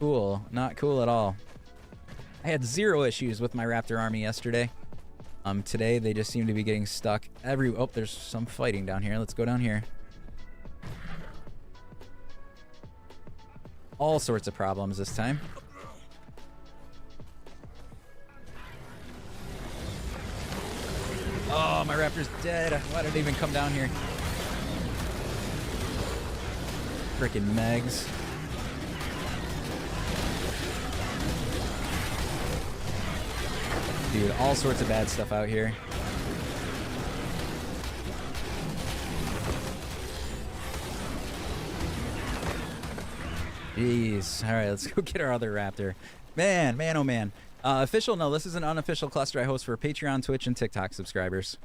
cool. Not cool at all. I had 0 issues with my raptor army yesterday. Today they just seem to be getting stuck every... Oh, there's some fighting down here. Let's go down here. All sorts of problems this time. Oh, my raptor's dead. Why did it even come down here? Frickin' Megs. Dude, all sorts of bad stuff out here. Jeez. All right, let's go get our other raptor. Man, oh man. Official, no, this is an unofficial cluster I host for Patreon, Twitch, and TikTok subscribers.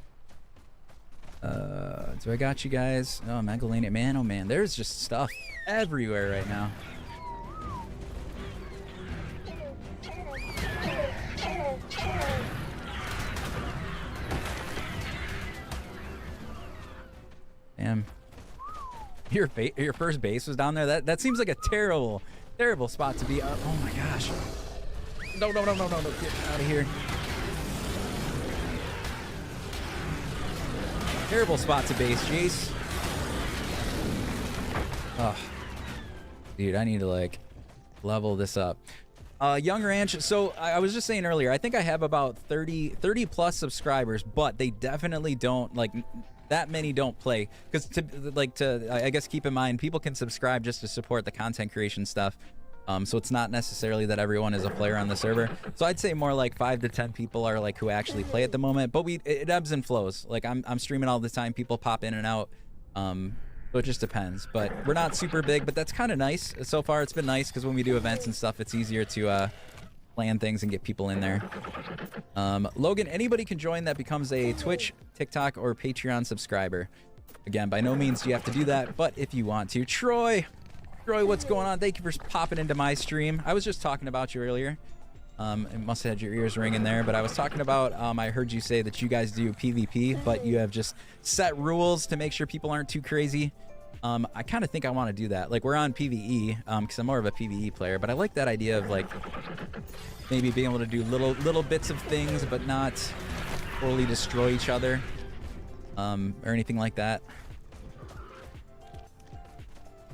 So I got you guys. Oh, Magdalena. Man, oh man. There's just stuff everywhere right now. Damn. Your first base was down there? That seems like a terrible spot to be. Oh my gosh. No. Get out of here. Terrible spot to base, Jace. Oh. Dude, I need to like level this up. Young Ranch, so I was just saying earlier, I think I have about 30 plus subscribers, but they definitely don't, like, that many don't play. Because I guess keep in mind, people can subscribe just to support the content creation stuff. So it's not necessarily that everyone is a player on the server. So I'd say more like 5 to 10 people are like who actually play at the moment. But it ebbs and flows. Like I'm streaming all the time. People pop in and out. So it just depends. But we're not super big, but that's kind of nice. So far it's been nice because when we do events and stuff, it's easier to plan things and get people in there. Logan, anybody can join that becomes a Twitch, TikTok, or Patreon subscriber. Again, by no means do you have to do that, but if you want to. Troy, what's going on? Thank you for popping into my stream. I was just talking about you earlier. It must have had your ears ringing there, but I was talking about, I heard you say that you guys do PvP, but you have just set rules to make sure people aren't too crazy. I kind of think I want to do that. Like, we're on PvE, because I'm more of a PvE player, but I like that idea of, like, maybe being able to do little bits of things, but not totally destroy each other, or anything like that.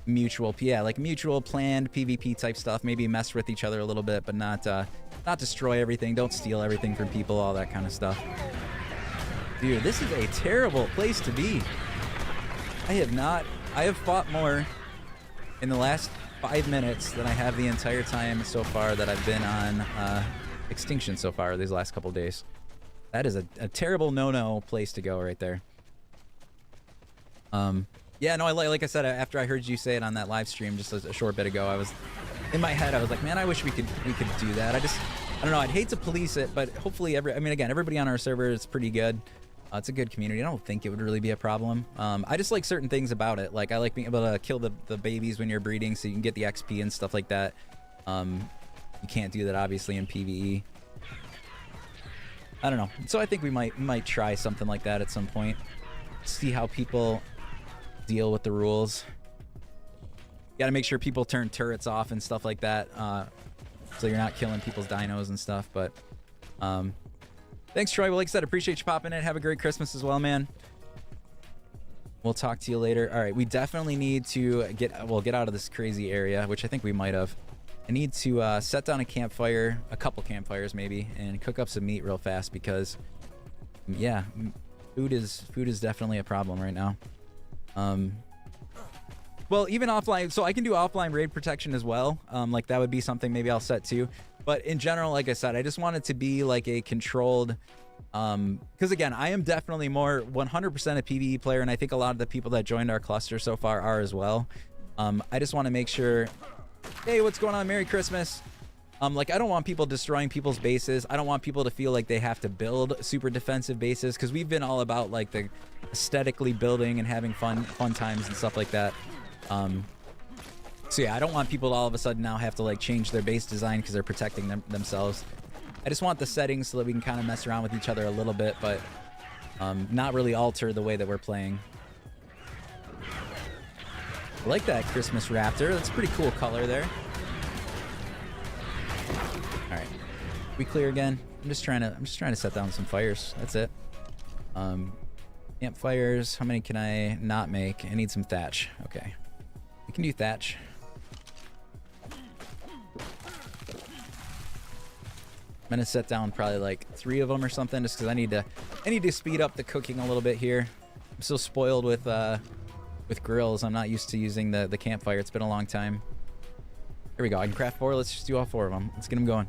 mutual, yeah, like mutual planned PvP type stuff. Maybe mess with each other a little bit, but not destroy everything. Don't steal everything from people, all that kind of stuff. Dude, this is a terrible place to be. I have fought more in the last 5 minutes than I have the entire time so far that I've been on Extinction so far these last couple days. That is a terrible no-no place to go right there. Yeah, no, like I said, after I heard you say it on that live stream just a short bit ago, I was in my head, I was like, man, I wish we could do that. I don't know, I'd hate to police it, but hopefully again, everybody on our server is pretty good. It's a good community. I don't think it would really be a problem. I just like certain things about it. Like I like being able to kill the babies when you're breeding so you can get the XP and stuff like that. You can't do that obviously in PvE. I don't know. So I think we might try something like that at some point. See how people deal with the rules. You gotta make sure people turn turrets off and stuff like that, so you're not killing people's dinos and stuff. But thanks, Troy. Well, like I said, appreciate you popping in. Have a great Christmas as well, man. We'll talk to you later. All right, we definitely need to get out of this crazy area, which I think we might have. I need to set down a campfire, a couple campfires maybe, and cook up some meat real fast because, yeah, food is definitely a problem right now. Well, even offline, so I can do offline raid protection as well. Like that would be something maybe I'll set too. But in general, like I said, I just want it to be like a controlled, because again, I am definitely more 100% a PvE player, and I think a lot of the people that joined our cluster so far are as well. I just want to make sure, hey, what's going on? Merry Christmas. Like I don't want people destroying people's bases. I don't want people to feel like they have to build super defensive bases, because we've been all about like the aesthetically building and having fun times and stuff like that. So yeah, I don't want people to all of a sudden now have to like change their base design because they're protecting themselves. I just want the settings so that we can kind of mess around with each other a little bit, but not really alter the way that we're playing. I like that Christmas raptor. That's a pretty cool color there. All right, we clear again. I'm just trying to set down some fires. That's it. Campfires. How many can I not make? I need some thatch. Okay, we can do thatch. I'm gonna set down probably like 3 of them or something, just because I need to speed up the cooking a little bit here. I'm so spoiled with grills. I'm not used to using the campfire. It's been a long time. Here we go. I can craft 4. Let's just do all 4 of them. Let's get them going.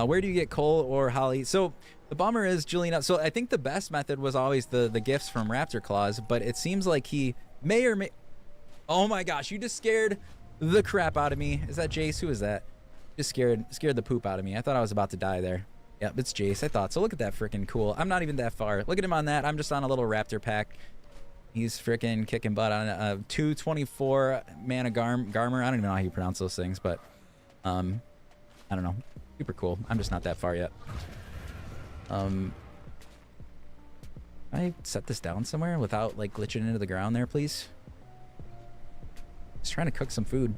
Where do you get coal or holly? So the bummer is, Juliana, so I think the best method was always the gifts from Raptor Claws, but it seems like he may or may... Oh my gosh, you just scared the crap out of me. Is that Jace? Who is that? Just scared the poop out of me. I thought I was about to die there. Yep, it's Jace. I thought so. Look at that freaking cool. I'm not even that far. Look at him on that. I'm just on a little Raptor pack. He's freaking kicking butt on a 224 mana Garmer. I don't even know how you pronounce those things, but I don't know. Super cool. I'm just not that far yet. I set this down somewhere without like glitching into the ground there, please. Just trying to cook some food.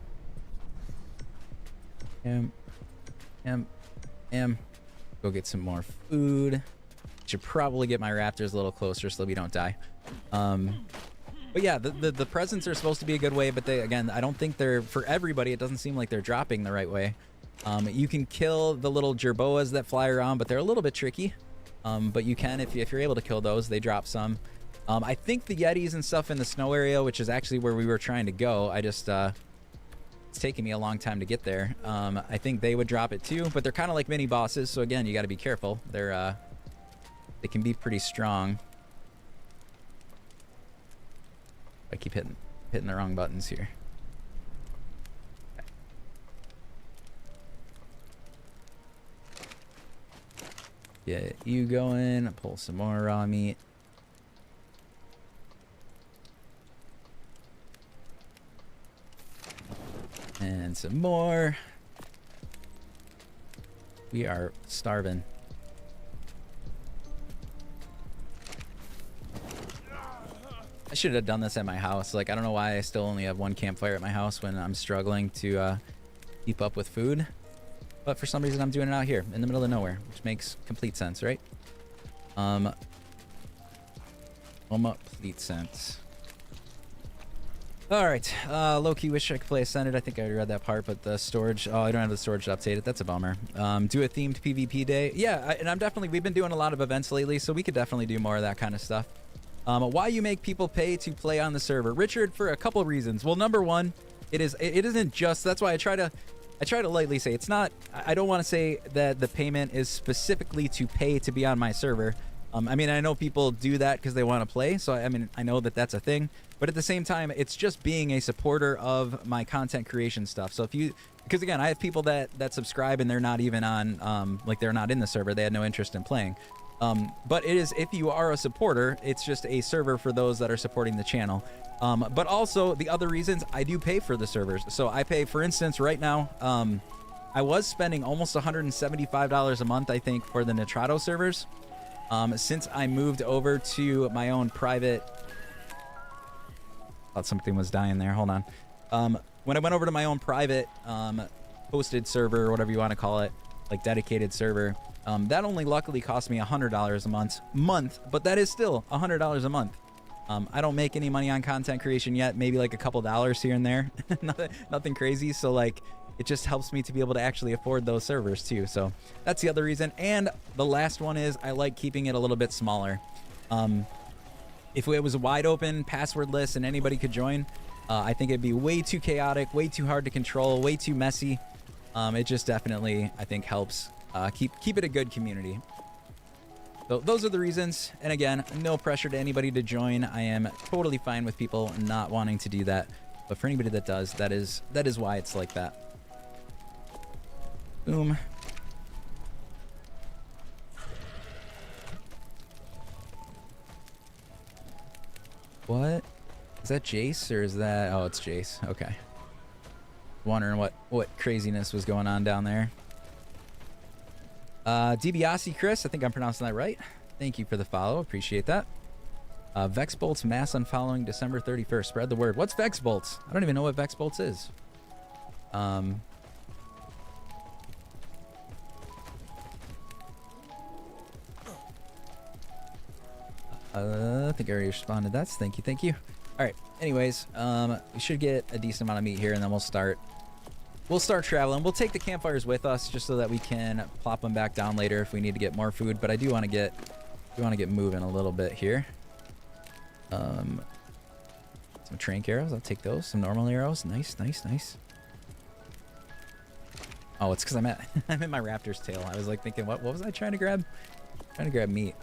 Go get some more food. Should probably get my raptors a little closer so that we don't die. But yeah, the presents are supposed to be a good way, but they, again, I don't think they're for everybody. It doesn't seem like they're dropping the right way. You can kill the little jerboas that fly around, but they're a little bit tricky. But you can, if you're able to kill those, they drop some. I think the Yetis and stuff in the snow area, which is actually where we were trying to go, I just it's taking me a long time to get there. I think they would drop it too, but they're kind of like mini bosses, so again, you got to be careful. They can be pretty strong. I keep hitting the wrong buttons here. Get you going. Pull some more raw meat. And some more. We are starving. I should have done this at my house. Like, I don't know why I still only have 1 campfire at my house when I'm struggling to keep up with food. But for some reason, I'm doing it out here in the middle of nowhere, which makes complete sense, right? Complete sense. All right, low-key wish I could play Ascended. I think I already read that part, but the storage, oh, I don't have the storage to update it. That's a bummer. Do a themed PvP day. Yeah, and I'm definitely, we've been doing a lot of events lately, so we could definitely do more of that kind of stuff. Why you make people pay to play on the server? Richard, for a couple of reasons. Well, number one, it isn't just, that's why I try to lightly say, it's not, I don't want to say that the payment is specifically to pay to be on my server. I mean, I know people do that because they want to play, so I mean, I know that that's a thing, but at the same time, it's just being a supporter of my content creation stuff. So if you, because again, I have people that subscribe and they're not even on, like they're not in the server, they had no interest in playing. But it is, if you are a supporter, it's just a server for those that are supporting the channel. But also the other reasons, I do pay for the servers. So I pay, for instance, right now, I was spending almost $175 a month, I think, for the Nitrado servers. Since I moved over to my own private, thought something was dying there. Hold on. When I went over to my own private hosted server, or whatever you want to call it, like dedicated server, that only luckily cost me $100 a month, but that is still $100 a month. I don't make any money on content creation yet, maybe like a couple dollars here and there, nothing crazy. So like, it just helps me to be able to actually afford those servers too. So that's the other reason. And the last one is I like keeping it a little bit smaller. If it was wide open, passwordless, and anybody could join, I think it'd be way too chaotic, way too hard to control, way too messy. It just definitely, I think, helps keep it a good community. So those are the reasons. And again, no pressure to anybody to join. I am totally fine with people not wanting to do that. But for anybody that does, that is why it's like that. Boom. What? Is that Jace or is that... Oh, it's Jace. Okay. Wondering what craziness was going on down there. DiBiase Chris, I think I'm pronouncing that right. Thank you for the follow. Appreciate that. Vex Bolts mass unfollowing December 31st. Spread the word. What's Vex Bolts? I don't even know what Vex Bolts is. I think I already responded. That's thank you. All right. Anyways, we should get a decent amount of meat here, and then we'll start traveling. We'll take the campfires with us just so that we can plop them back down later if we need to get more food. But I do want to get moving a little bit here. Some trank arrows. I'll take those. Some normal arrows. Nice. Oh, it's because I'm in my raptor's tail. I was like thinking, what was I trying to grab? Trying to grab meat.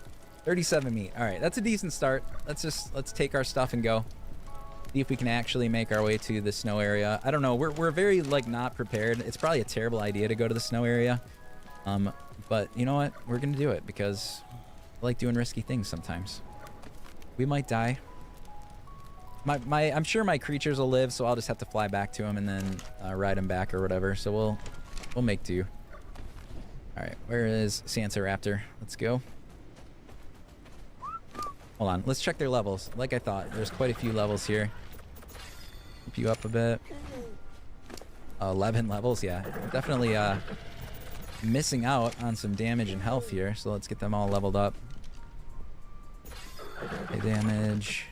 37 meat. All right, that's a decent start. Let's take our stuff and go. See if we can actually make our way to the snow area. I don't know. We're very like not prepared. It's probably a terrible idea to go to the snow area. But you know what? We're gonna do it because I like doing risky things sometimes. We might die. I'm sure my creatures will live, so I'll just have to fly back to them and then ride them back or whatever. So we'll make do. All right, where is Sansa Raptor? Let's go. Hold on, let's check their levels. Like I thought, there's quite a few levels here. Keep you up a bit. 11 levels, yeah. Definitely missing out on some damage and health here, so let's get them all leveled up. Okay, damage.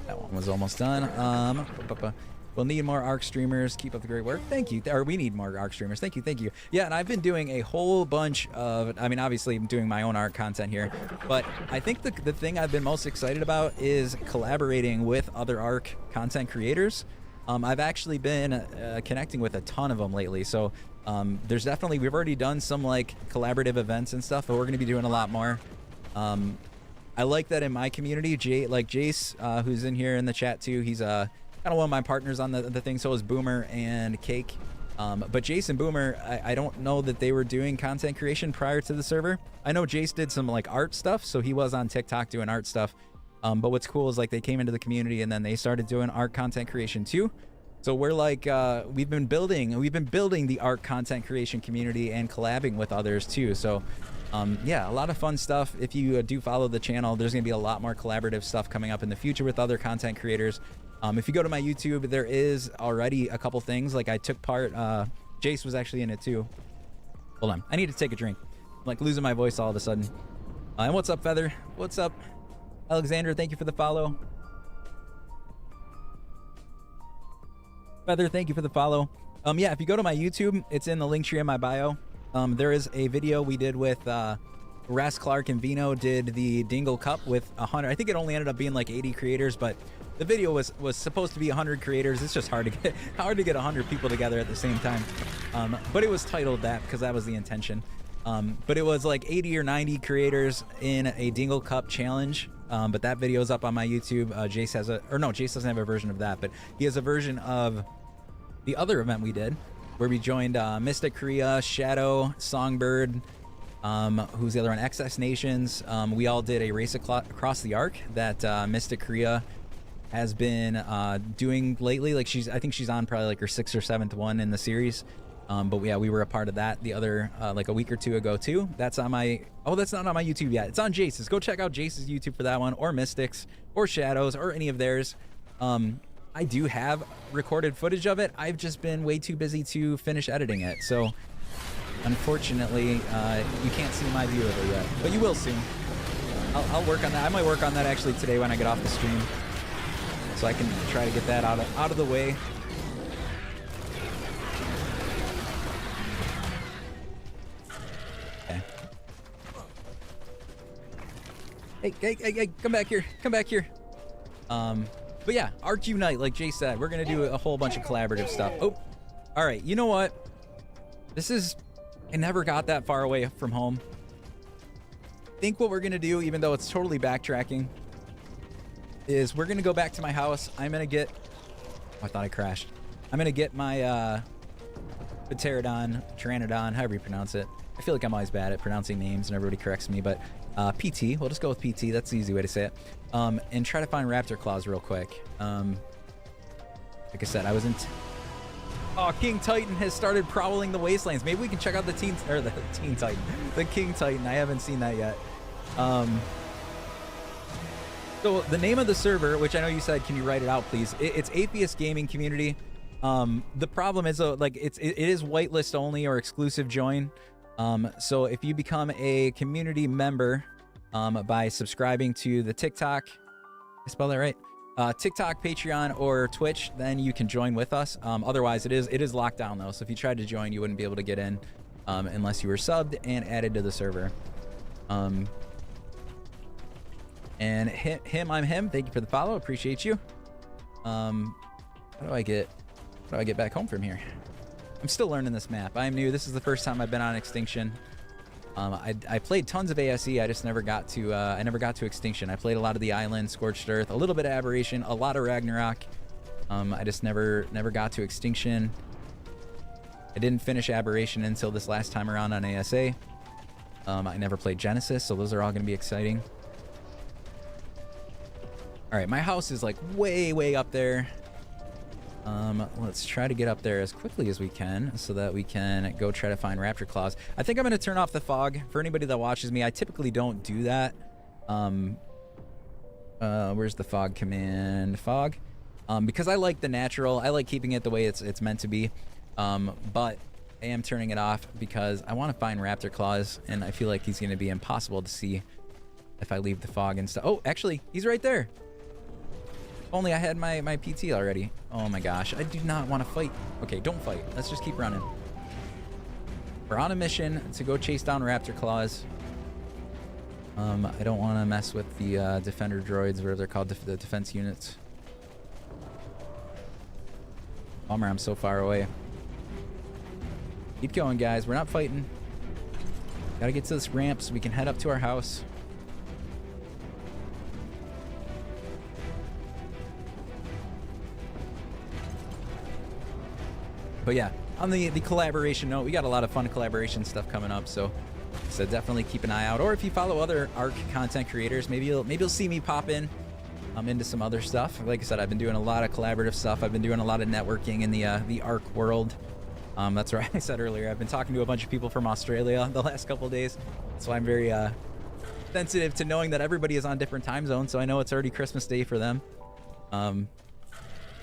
That one was almost done. We'll need more ARC streamers. Keep up the great work. Thank you. Or we need more ARC streamers. Thank you. Yeah, and I've been doing a whole bunch of... I mean, obviously, I'm doing my own ARC content here. But I think the thing I've been most excited about is collaborating with other ARC content creators. I've actually been connecting with a ton of them lately. So there's definitely... We've already done some, like, collaborative events and stuff, but we're going to be doing a lot more. I like that in my community. Jace, who's in here in the chat, too, he's kind of one of my partners on the thing. So is Boomer and Cake. But Jace and Boomer, I don't know that they were doing content creation prior to the server. I know Jace did some like art stuff, so he was on TikTok doing art stuff. But what's cool is like they came into the community and then they started doing art content creation too. So we're like we've been building the art content creation community and collabing with others too. So yeah, a lot of fun stuff. If you do follow the channel, there's gonna be a lot more collaborative stuff coming up in the future with other content creators. If you go to my YouTube, there is already a couple things. Like I took part, Jace was actually in it too. Hold on, I need to take a drink. I'm like losing my voice all of a sudden. And what's up, Feather? What's up? Alexander, thank you for the follow. Feather, thank you for the follow. Yeah, if you go to my YouTube, it's in the link tree in my bio. There is a video we did with Ras Clark and Vino did the Dingle Cup with 100. I think it only ended up being like 80 creators, but the video was supposed to be 100 creators. It's just hard to get 100 people together at the same time. But it was titled that because that was the intention. But it was like 80 or 90 creators in a Dingle Cup challenge. But that video is up on my YouTube. Jace has Jace doesn't have a version of that, but he has a version of the other event we did where we joined Mystic Korea, Shadow, Songbird, who's the other one? XS Nations. We all did a race across the Arc that Mystic Korea has been doing lately. Like I think she's on probably like her 6th or 7th one in the series. But yeah, we were a part of that the other like a week or two ago too. That's on my that's not on my YouTube yet. It's on Jace's. Go check out Jace's YouTube for that one, or Mystics, or Shadows, or any of theirs. I do have recorded footage of it. I've just been way too busy to finish editing it. So unfortunately, you can't see my view of it yet, but you will soon. I'll work on that. I might work on that actually today when I get off the stream, so I can try to get that out of the way. Okay. Hey, come back here. Come back here. But yeah, Arc Unite, like Jay said, we're going to do a whole bunch of collaborative stuff. Oh, all right. You know what? I never got that far away from home. I think what we're going to do, even though it's totally backtracking, is we're going to go back to my house. I'm going to get... Oh, I thought I crashed. I'm going to get my Pteranodon, however you pronounce it. I feel like I'm always bad at pronouncing names and everybody corrects me, but PT, we'll just go with PT. That's the easy way to say it. And try to find raptor claws real quick. Like I said, I was in... Oh, King Titan has started prowling the wastelands. Maybe we can check out the Teen Titan. The King Titan. I haven't seen that yet. So the name of the server, which I know you said, can you write it out, please? It's Aifias Gaming Community. The problem is, like, it is whitelist only or exclusive join. So if you become a community member by subscribing to the TikTok, I spell that right? TikTok, Patreon, or Twitch, then you can join with us. Otherwise, it is locked down though. So if you tried to join, you wouldn't be able to get in unless you were subbed and added to the server. And I'm him. Thank you for the follow. Appreciate you. How do I get back home from here? I'm still learning this map. I am new. This is the first time I've been on Extinction. I played tons of ASE. I just never got to Extinction. I played a lot of the Island, Scorched Earth, a little bit of Aberration, a lot of Ragnarok. I just never got to Extinction. I didn't finish Aberration until this last time around on ASA. I never played Genesis, so those are all going to be exciting. All right, my house is like way up there. Let's try to get up there as quickly as we can so that we can go try to find raptor claws. I think I'm going to turn off the fog. For anybody that watches me, I typically don't do that. Where's the fog command? Fog. Because I like the natural. I like keeping it the way it's meant to be. But I am turning it off because I want to find raptor claws, and I feel like he's going to be impossible to see if I leave the fog and stuff. Oh, actually, he's right there. Only I had my PT already. Oh my gosh, I do not want to fight. Okay, don't fight. Let's just keep running. We're on a mission to go chase down raptor claws. I don't want to mess with the defender droids, whatever they're called, the defense units. Bummer, I'm so far away. Keep going, guys. We're not fighting. Gotta get to this ramp so we can head up to our house. But yeah, on the collaboration note, we got a lot of fun collaboration stuff coming up, so definitely keep an eye out. Or if you follow other ARC content creators, maybe you'll see me pop in into some other stuff. Like I said, I've been doing a lot of collaborative stuff. I've been doing a lot of networking in the ARC world. That's right. I said earlier, I've been talking to a bunch of people from Australia the last couple of days, so I'm very sensitive to knowing that everybody is on different time zones. So I know it's already Christmas Day for them.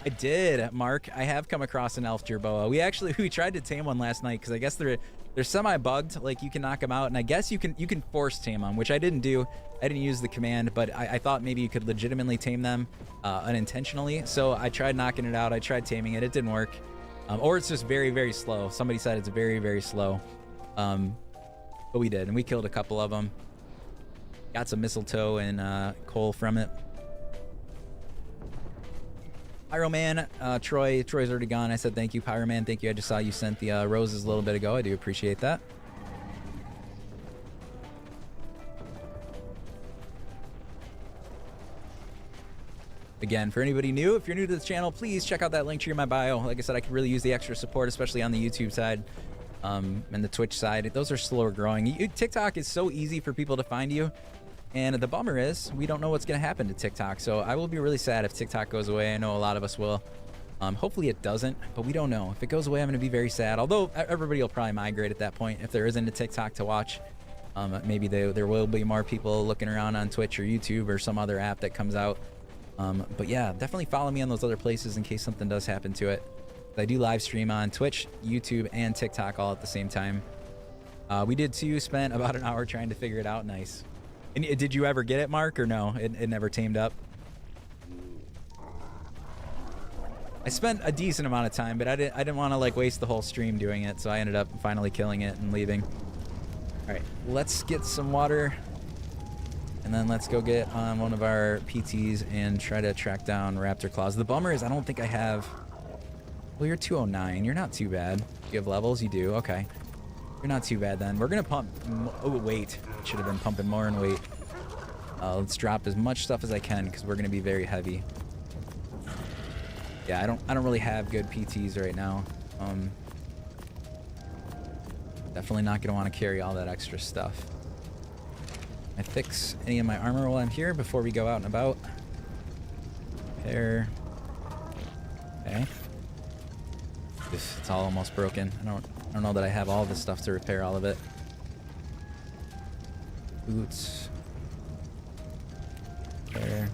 I did, Mark. I have come across an elf jerboa. We tried to tame one last night because I guess they're semi-bugged. Like you can knock them out, and I guess you can force tame them, which I didn't do. I didn't use the command, but I thought maybe you could legitimately tame them unintentionally. So I tried knocking it out. I tried taming it. It didn't work, or it's just very, very slow. Somebody said it's very, very slow, but we did, and we killed a couple of them. Got some mistletoe and coal from it. Pyroman, Troy's already gone. I said thank you, Pyroman. Thank you. I just saw you sent the roses a little bit ago. I do appreciate that. Again, for anybody new, if you're new to this channel, please check out that link tree in my bio. Like I said, I could really use the extra support, especially on the YouTube side and the Twitch side. Those are slower growing. TikTok is so easy for people to find you. And the bummer is, we don't know what's going to happen to TikTok. So I will be really sad if TikTok goes away. I know a lot of us will. Hopefully it doesn't, but we don't know. If it goes away, I'm going to be very sad. Although everybody will probably migrate at that point. If there isn't a TikTok to watch, maybe there will be more people looking around on Twitch or YouTube or some other app that comes out. But yeah, definitely follow me on those other places in case something does happen to it. I do live stream on Twitch, YouTube, and TikTok all at the same time. We did too. Spent about an hour trying to figure it out. Nice. And did you ever get it, Mark, or no? It never tamed up? I spent a decent amount of time, but I didn't want to like waste the whole stream doing it, so I ended up finally killing it and leaving. All right, let's get some water, and then let's go get on one of our PTs and try to track down raptor claws. The bummer is I don't think I have... Well, you're 209. You're not too bad. You have levels? You do? Okay. You're not too bad then. We're gonna pump... Oh, weight. Should have been pumping more in weight. Let's drop as much stuff as I can because we're gonna be very heavy. Yeah, I don't really have good PTs right now. Definitely not gonna want to carry all that extra stuff. I fix any of my armor while I'm here before we go out and about. Repair. Okay. It's all almost broken. I don't know that I have all the stuff to repair all of it. Boots. There.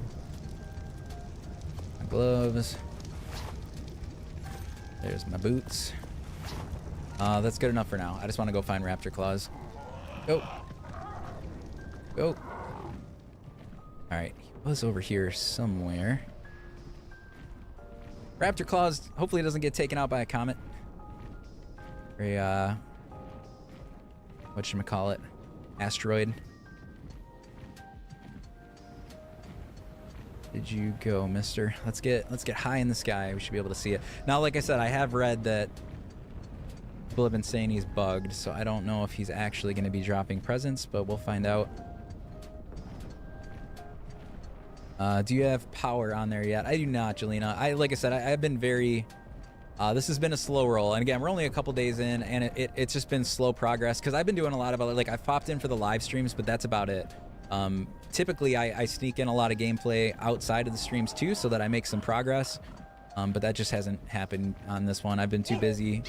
My gloves. There's my boots. That's good enough for now. I just want to go find raptor claws. Go. Go. Alright. He was over here somewhere. Raptor claws. Hopefully it doesn't get taken out by a comet. Or whatchamacallit? Asteroid. Did you go, mister? Let's get high in the sky. We should be able to see it. Now, like I said, I have read that people have been saying he's bugged, so I don't know if he's actually going to be dropping presents, but we'll find out. Do you have power on there yet? I do not, Jelena. Like I said, I've been very... this has been a slow roll, and again, we're only a couple days in, and it's just been slow progress, because I've been doing a lot of other... Like, I've popped in for the live streams, but that's about it. Typically, I sneak in a lot of gameplay outside of the streams, too, so that I make some progress. But that just hasn't happened on this one. I've been too busy.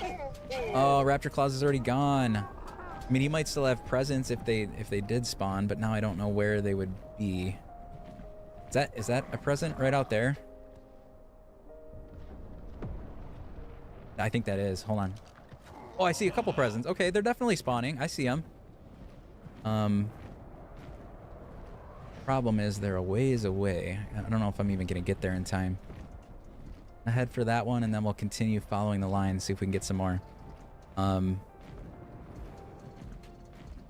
Oh, Raptor Claus is already gone. I mean, he might still have presents if they did spawn, but now I don't know where they would be. Is that a present right out there? I think that is. Hold on. Oh, I see a couple presents. Okay, they're definitely spawning. I see them. Problem is they're a ways away. I don't know if I'm even gonna get there in time. I'll head for that one, and then we'll continue following the line, see if we can get some more.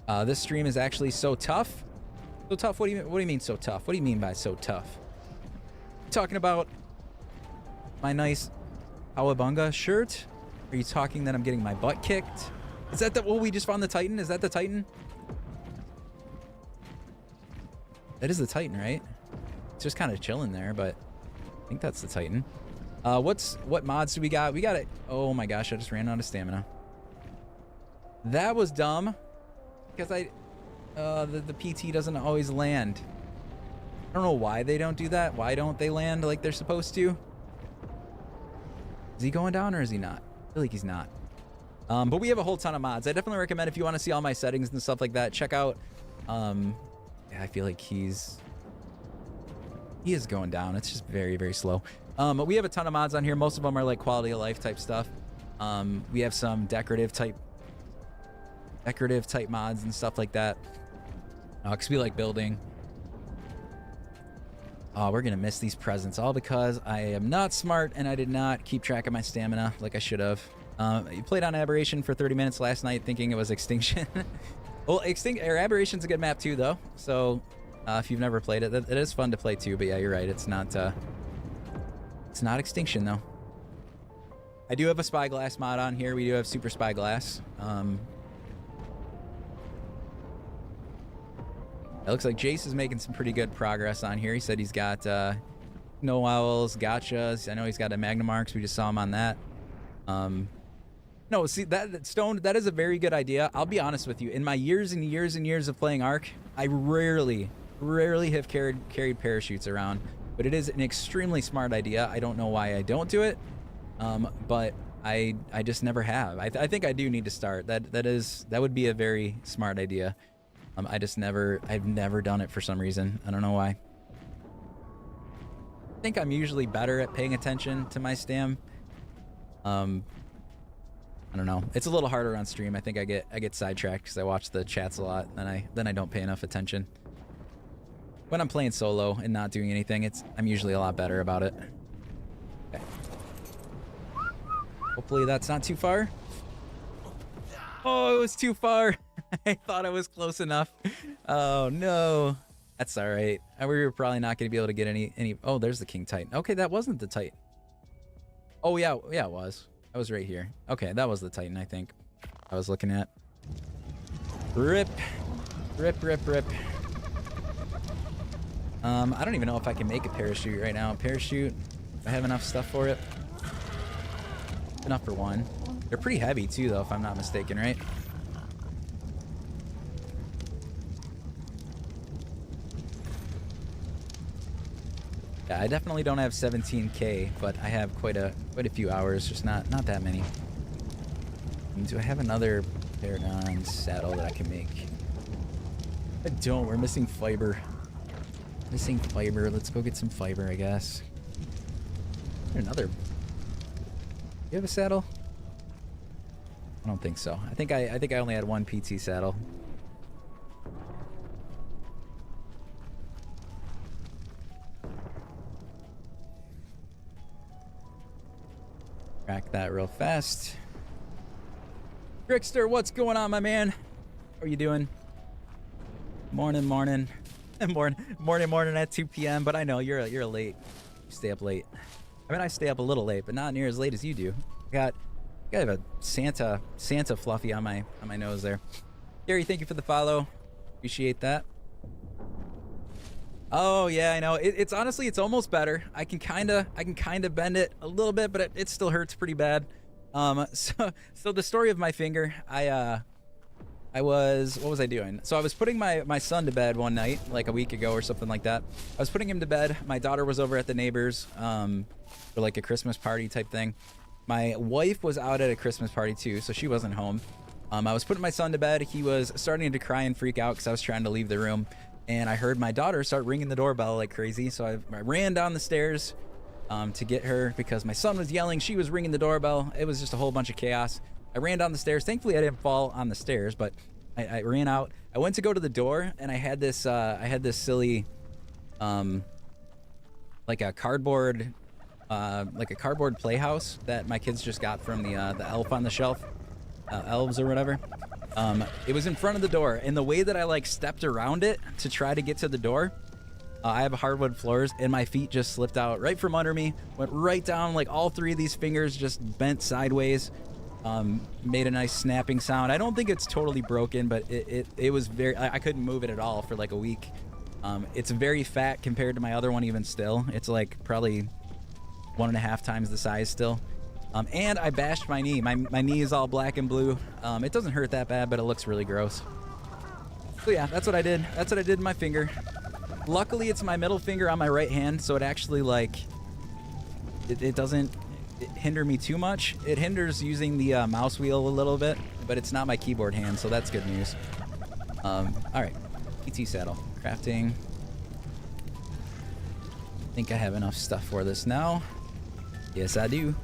This stream is actually so tough. So tough? What do you mean so tough? What do you mean by so tough? You talking about my nice Awabunga shirt? Are you talking that I'm getting my butt kicked? Is that the... Oh, we just found the Titan? Is that the Titan? That is the Titan, right? It's just kind of chilling there, but I think that's the Titan. What mods do we got? We got it. Oh my gosh, I just ran out of stamina. That was dumb. Because the PT doesn't always land. I don't know why they don't do that. Why don't they land like they're supposed to? Is he going down or is he not? I feel like he's not. But we have a whole ton of mods. I definitely recommend if you want to see all my settings and stuff like that, check out... Yeah, I feel like he is going down. It's just very, very slow. We have a ton of mods on here. Most of them are like quality of life type stuff. We have some decorative type mods and stuff like that. Because we like building. Oh, we're gonna miss these presents all because I am not smart and I did not keep track of my stamina like I should have. You played on Aberration for 30 minutes last night thinking it was Extinction. Well, Aberration's a good map too, though. So if you've never played it, it is fun to play too. But yeah, you're right. It's not Extinction though. I do have a spyglass mod on here. We do have super spyglass. It looks like Jace is making some pretty good progress on here. He said he's got no owls, gotchas. I know he's got a Magnum Arcs. We just saw him on that. No, see, that Stone, that is a very good idea. I'll be honest with you. In my years and years and years of playing Ark, I rarely have carried parachutes around. But it is an extremely smart idea. I don't know why I don't do it, but I just never have. I think I do need to start. That would be a very smart idea. I've never done it for some reason. I don't know why. I think I'm usually better at paying attention to my stam. I don't know. It's a little harder on stream. I think I get sidetracked because I watch the chats a lot, and then I don't pay enough attention. When I'm playing solo and not doing anything, I'm usually a lot better about it. Okay. Hopefully that's not too far. Oh, it was too far. I thought I was close enough. Oh no, that's all right. We were probably not going to be able to get any. Oh, there's the King Titan. Okay, that wasn't the Titan. Oh yeah, it was. I was right here. Okay, that was the Titan. I think I was looking at. Rip. I don't even know if I can make a parachute right now. Parachute. I have enough stuff for it. Enough for one. They're pretty heavy too, though, if I'm not mistaken, right? Yeah, I definitely don't have 17K, but I have quite a few hours, just not that many. Do I have another Paragon saddle that I can make? I don't. We're missing fiber. Missing fiber. Let's go get some fiber, I guess. Another. You have a saddle? I don't think so. I think I only had one PT saddle. Crack that real fast. Trickster, what's going on, my man? How are you doing? Morning. Morning at 2 p.m. But I know you're late. You stay up late. I mean, I stay up a little late, but not near as late as you do. I have a Santa fluffy on my nose there. Gary, thank you for the follow. Appreciate that. Oh yeah, I know. It's honestly, it's almost better. I can kind of bend it a little bit, but it still hurts pretty bad. So the story of my finger, what was I doing? So I was putting my son to bed one night, like a week ago or something like that. I was putting him to bed. My daughter was over at the neighbors for like a Christmas party type thing. My wife was out at a Christmas party too, so she wasn't home. I was putting my son to bed. He was starting to cry and freak out because I was trying to leave the room. And I heard my daughter start ringing the doorbell like crazy. So I ran down the stairs to get her because my son was yelling. She was ringing the doorbell. It was just a whole bunch of chaos. I ran down the stairs. Thankfully, I didn't fall on the stairs, but I ran out. I went to go to the door, and I had this silly, like a cardboard playhouse that my kids just got from the elf on the shelf, elves or whatever. It was in front of the door, and the way that I like stepped around it to try to get to the door, I have hardwood floors, and my feet just slipped out right from under me, went right down, like all three of these fingers just bent sideways, made a nice snapping sound. I don't think it's totally broken, but it was very, I couldn't move it at all for like a week. It's very fat compared to my other one even still. It's like probably 1.5 times the size still. And I bashed my knee. My knee is all black and blue. It doesn't hurt that bad, but it looks really gross. So yeah, that's what I did. That's what I did to my finger. Luckily, it's my middle finger on my right hand, so it actually like, it doesn't hinder me too much. It hinders using the mouse wheel a little bit, but it's not my keyboard hand, so that's good news. All right, PT saddle, crafting. I think I have enough stuff for this now. Yes, I do.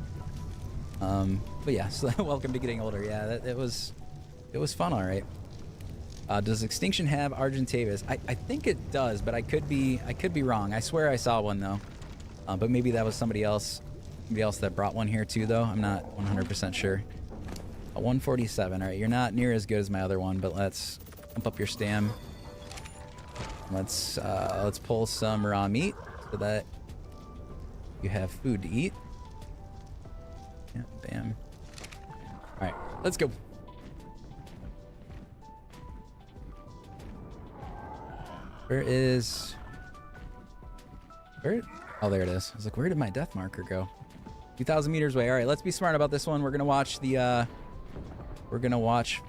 But yeah, so welcome to getting older. Yeah, it was fun, all right. Does Extinction have Argentavis? I think it does, but I could be wrong. I swear I saw one though. But maybe that was somebody else that brought one here too though. I'm not 100% sure. 147. All right, you're not near as good as my other one, but let's pump up your stam. Let's pull some raw meat so that you have food to eat. Yeah, bam. All right, let's go. Where? Oh, there it is. I was like, where did my death marker go? 2,000 meters away. All right, let's be smart about this one. We're gonna watch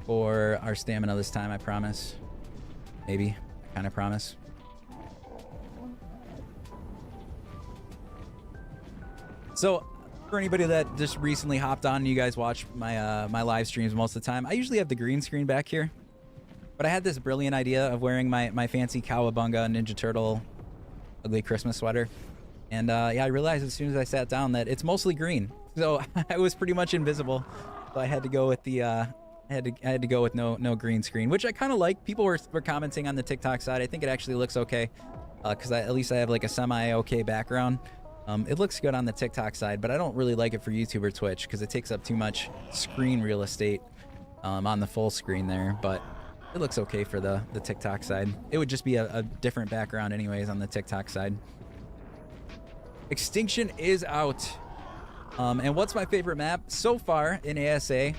for our stamina this time. I promise. Maybe. I kind of promise. So, for anybody that just recently hopped on and you guys watch my my live streams most of the time, I usually have the green screen back here. But I had this brilliant idea of wearing my fancy Cowabunga Ninja Turtle ugly Christmas sweater. And yeah, I realized as soon as I sat down that it's mostly green. So I was pretty much invisible. So I had to go with the I had to go with no green screen, which I kind of like. People were commenting on the TikTok side. I think it actually looks okay. Because at least I have like a semi-okay background. It looks good on the TikTok side, but I don't really like it for YouTube or Twitch because it takes up too much screen real estate on the full screen there. But it looks okay for the TikTok side. It would just be a different background anyways on the TikTok side. Extinction is out. And what's my favorite map so far in ASA?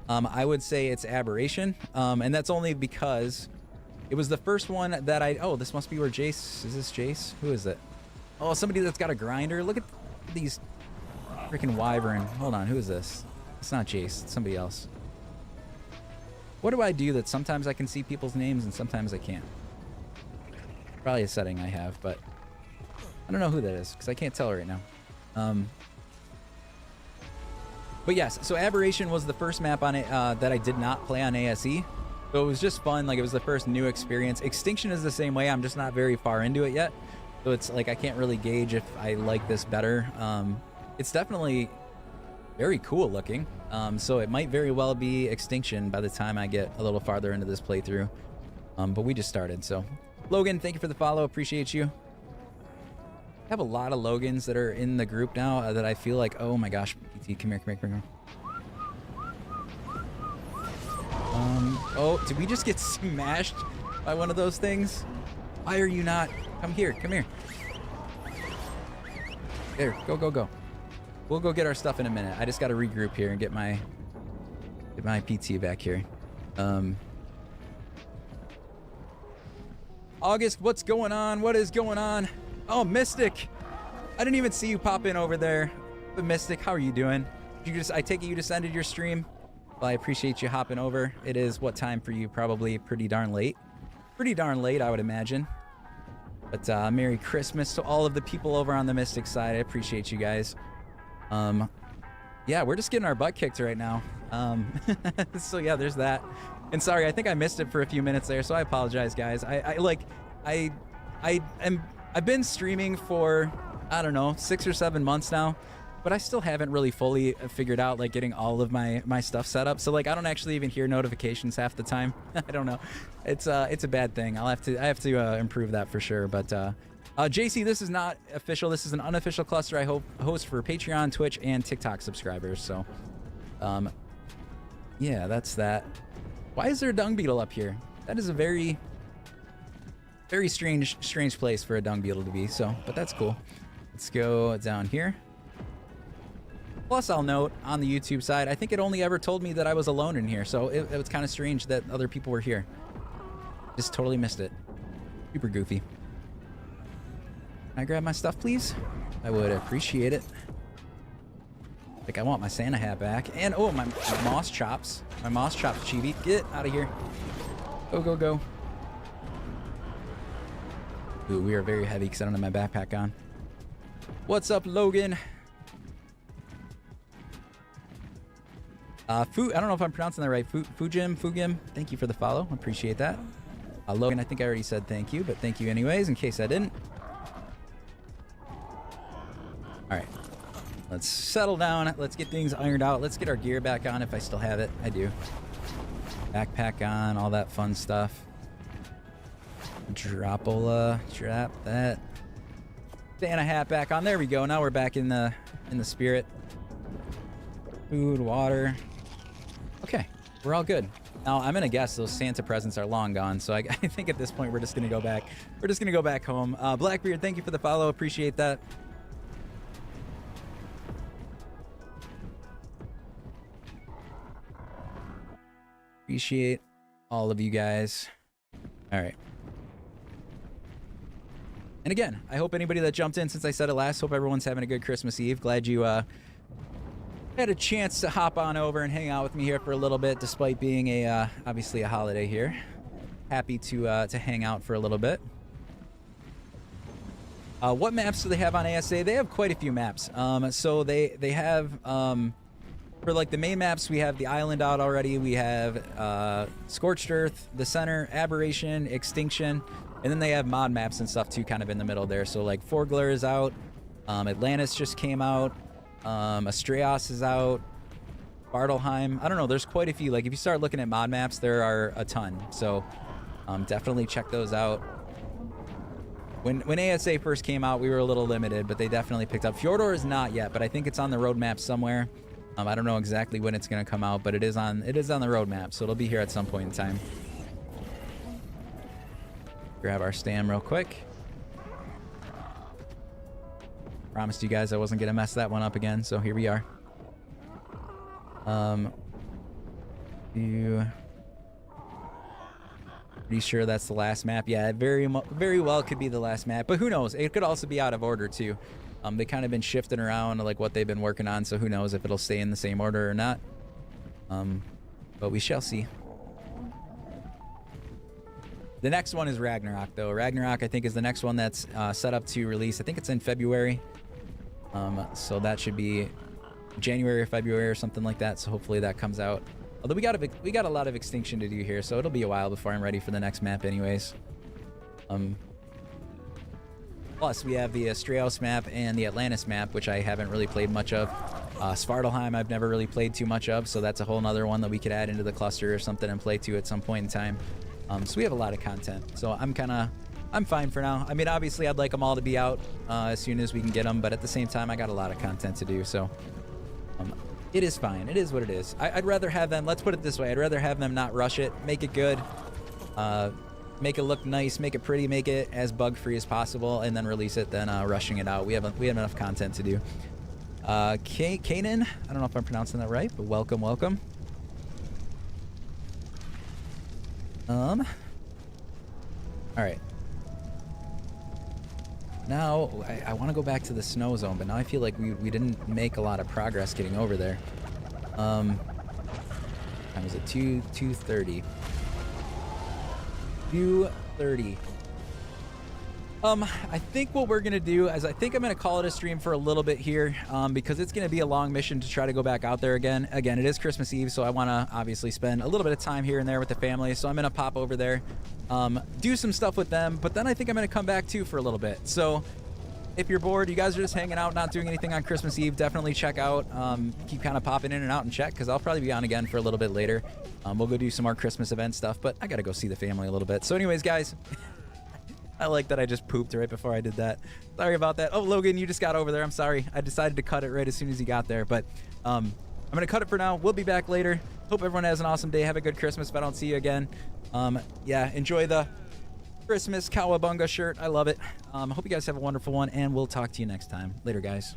I would say it's Aberration. And that's only because it was the first one that oh, this must be where Jace, is this Jace? Who is it? Oh, somebody that's got a grinder. Look at these freaking wyvern. Hold on, who is this? It's not Jace, it's somebody else. What do I do that sometimes I can see people's names and sometimes I can't? Probably a setting I have, but I don't know who that is because I can't tell right now. But yes, so Aberration was the first map on it that I did not play on ASE. So it was just fun, like it was the first new experience. Extinction is the same way, I'm just not very far into it yet. So it's like I can't really gauge if I like this better. It's definitely very cool looking. So it might very well be Extinction by the time I get a little farther into this playthrough. But we just started, so. Logan, thank you for the follow, appreciate you. I have a lot of Logans that are in the group now that I feel like, oh my gosh, PT, come here. Oh, did we just get smashed by one of those things? Why are you not? Come here. There, go. We'll go get our stuff in a minute. I just got to regroup here and get my PT back here. August, what's going on? What is going on? Oh, Mystic. I didn't even see you pop in over there. But Mystic, how are you doing? I take it you just ended your stream? Well, I appreciate you hopping over. It is what time for you? Probably pretty darn late. Pretty darn late, I would imagine. But Merry Christmas to all of the people over on the Mystic side. I appreciate you guys. Yeah, we're just getting our butt kicked right now. So yeah, there's that. And sorry, I think I missed it for a few minutes there, so I apologize, guys. I've been streaming for, I don't know, 6 or 7 months now, but I still haven't really fully figured out like getting all of my stuff set up. So like I don't actually even hear notifications half the time. I don't know. It's a bad thing. I have to improve that for sure. But JC, this is not official. This is an unofficial cluster I host for Patreon, Twitch, and TikTok subscribers. So yeah, that's that. Why is there a dung beetle up here? That is a very strange place for a dung beetle to be. So, but that's cool. Let's go down here. Plus, I'll note on the YouTube side, I think it only ever told me that I was alone in here. So it was kind of strange that other people were here. Just totally missed it. Super goofy. Can I grab my stuff, please? I would appreciate it. Like, I want my Santa hat back. And, oh, my moss chops. My moss chops, Chibi. Get out of here. Go. Ooh, we are very heavy because I don't have my backpack on. What's up, Logan? I don't know if I'm pronouncing that right. Fugim, thank you for the follow. Appreciate that. Logan, I think I already said thank you, but thank you anyways, in case I didn't. All right. Let's settle down. Let's get things ironed out. Let's get our gear back on if I still have it. I do. Backpack on, all that fun stuff. Dropola, drop that. Santa hat back on. There we go. Now we're back in the spirit. Food, water. Okay, we're all good. Now I'm gonna guess those Santa presents are long gone, so I think at this point we're just gonna go back. We're just gonna go back home. Blackbeard, thank you for the follow. Appreciate that. Appreciate all of you guys. All right. And again, I hope anybody that jumped in since I said it last, hope everyone's having a good Christmas Eve. Glad you had a chance to hop on over and hang out with me here for a little bit, despite being a obviously a holiday here. Happy to hang out for a little bit. What maps do they have on ASA? They have quite a few maps. So they have for like the main maps, we have the island out already. We have Scorched Earth, the center, Aberration, Extinction, and then they have mod maps and stuff too, kind of in the middle there. So like Forgler is out, Atlantis just came out, Astraeos is out, Bartelheim. I don't know. There's quite a few. Like if you start looking at mod maps, there are a ton. So definitely check those out. When ASA first came out, we were a little limited, but they definitely picked up. Fjordor is not yet, but I think it's on the roadmap somewhere. I don't know exactly when it's going to come out, but it is on the roadmap, so it'll be here at some point in time. Grab our stam real quick. Promised you guys I wasn't going to mess that one up again, so here we are. Pretty sure that's the last map. Yeah, it very well could be the last map, but who knows? It could also be out of order too. They kind of been shifting around like what they've been working on, so who knows if it'll stay in the same order or not. But we shall see. The next one is Ragnarok, though. Ragnarok, I think, is the next one that's set up to release. I think it's in February. So that should be January or February or something like that. So hopefully that comes out. Although we got a lot of Extinction to do here, so it'll be a while before I'm ready for the next map anyways. Plus, we have the Astraeos map and the Atlantis map, which I haven't really played much of. Svartalheim, I've never really played too much of, so that's a whole nother one that we could add into the cluster or something and play to at some point in time. So we have a lot of content. So I'm fine for now. I mean, obviously, I'd like them all to be out as soon as we can get them, but at the same time, I got a lot of content to do, so it is fine. It is what it is. I'd rather have them, let's put it this way, I'd rather have them not rush it, make it good, make it look nice, make it pretty, make it as bug-free as possible, and then release it than rushing it out. We have enough content to do. Kanan, I don't know if I'm pronouncing that right, but welcome. All right. Now, I want to go back to the snow zone, but now I feel like we didn't make a lot of progress getting over there. Time was it? 2:30. 2:30. I think what we're gonna do is I think I'm gonna call it a stream for a little bit here, because it's gonna be a long mission to try to go back out there again. Again, it is Christmas Eve, so I want to obviously spend a little bit of time here and there with the family. So I'm gonna pop over there, do some stuff with them, but then I think I'm gonna come back too for a little bit. So if you're bored, you guys are just hanging out, not doing anything on Christmas Eve, definitely check out. Keep kind of popping in and out and check, because I'll probably be on again for a little bit later. We'll go do some more Christmas event stuff, but I gotta go see the family a little bit. So anyways, guys. I like that I just pooped right before I did that. Sorry about that. Oh, Logan, you just got over there. I'm sorry. I decided to cut it right as soon as you got there. But I'm going to cut it for now. We'll be back later. Hope everyone has an awesome day. Have a good Christmas if I don't see you again. Yeah, enjoy the Christmas Cowabunga shirt. I love it. Hope you guys have a wonderful one, and we'll talk to you next time. Later, guys.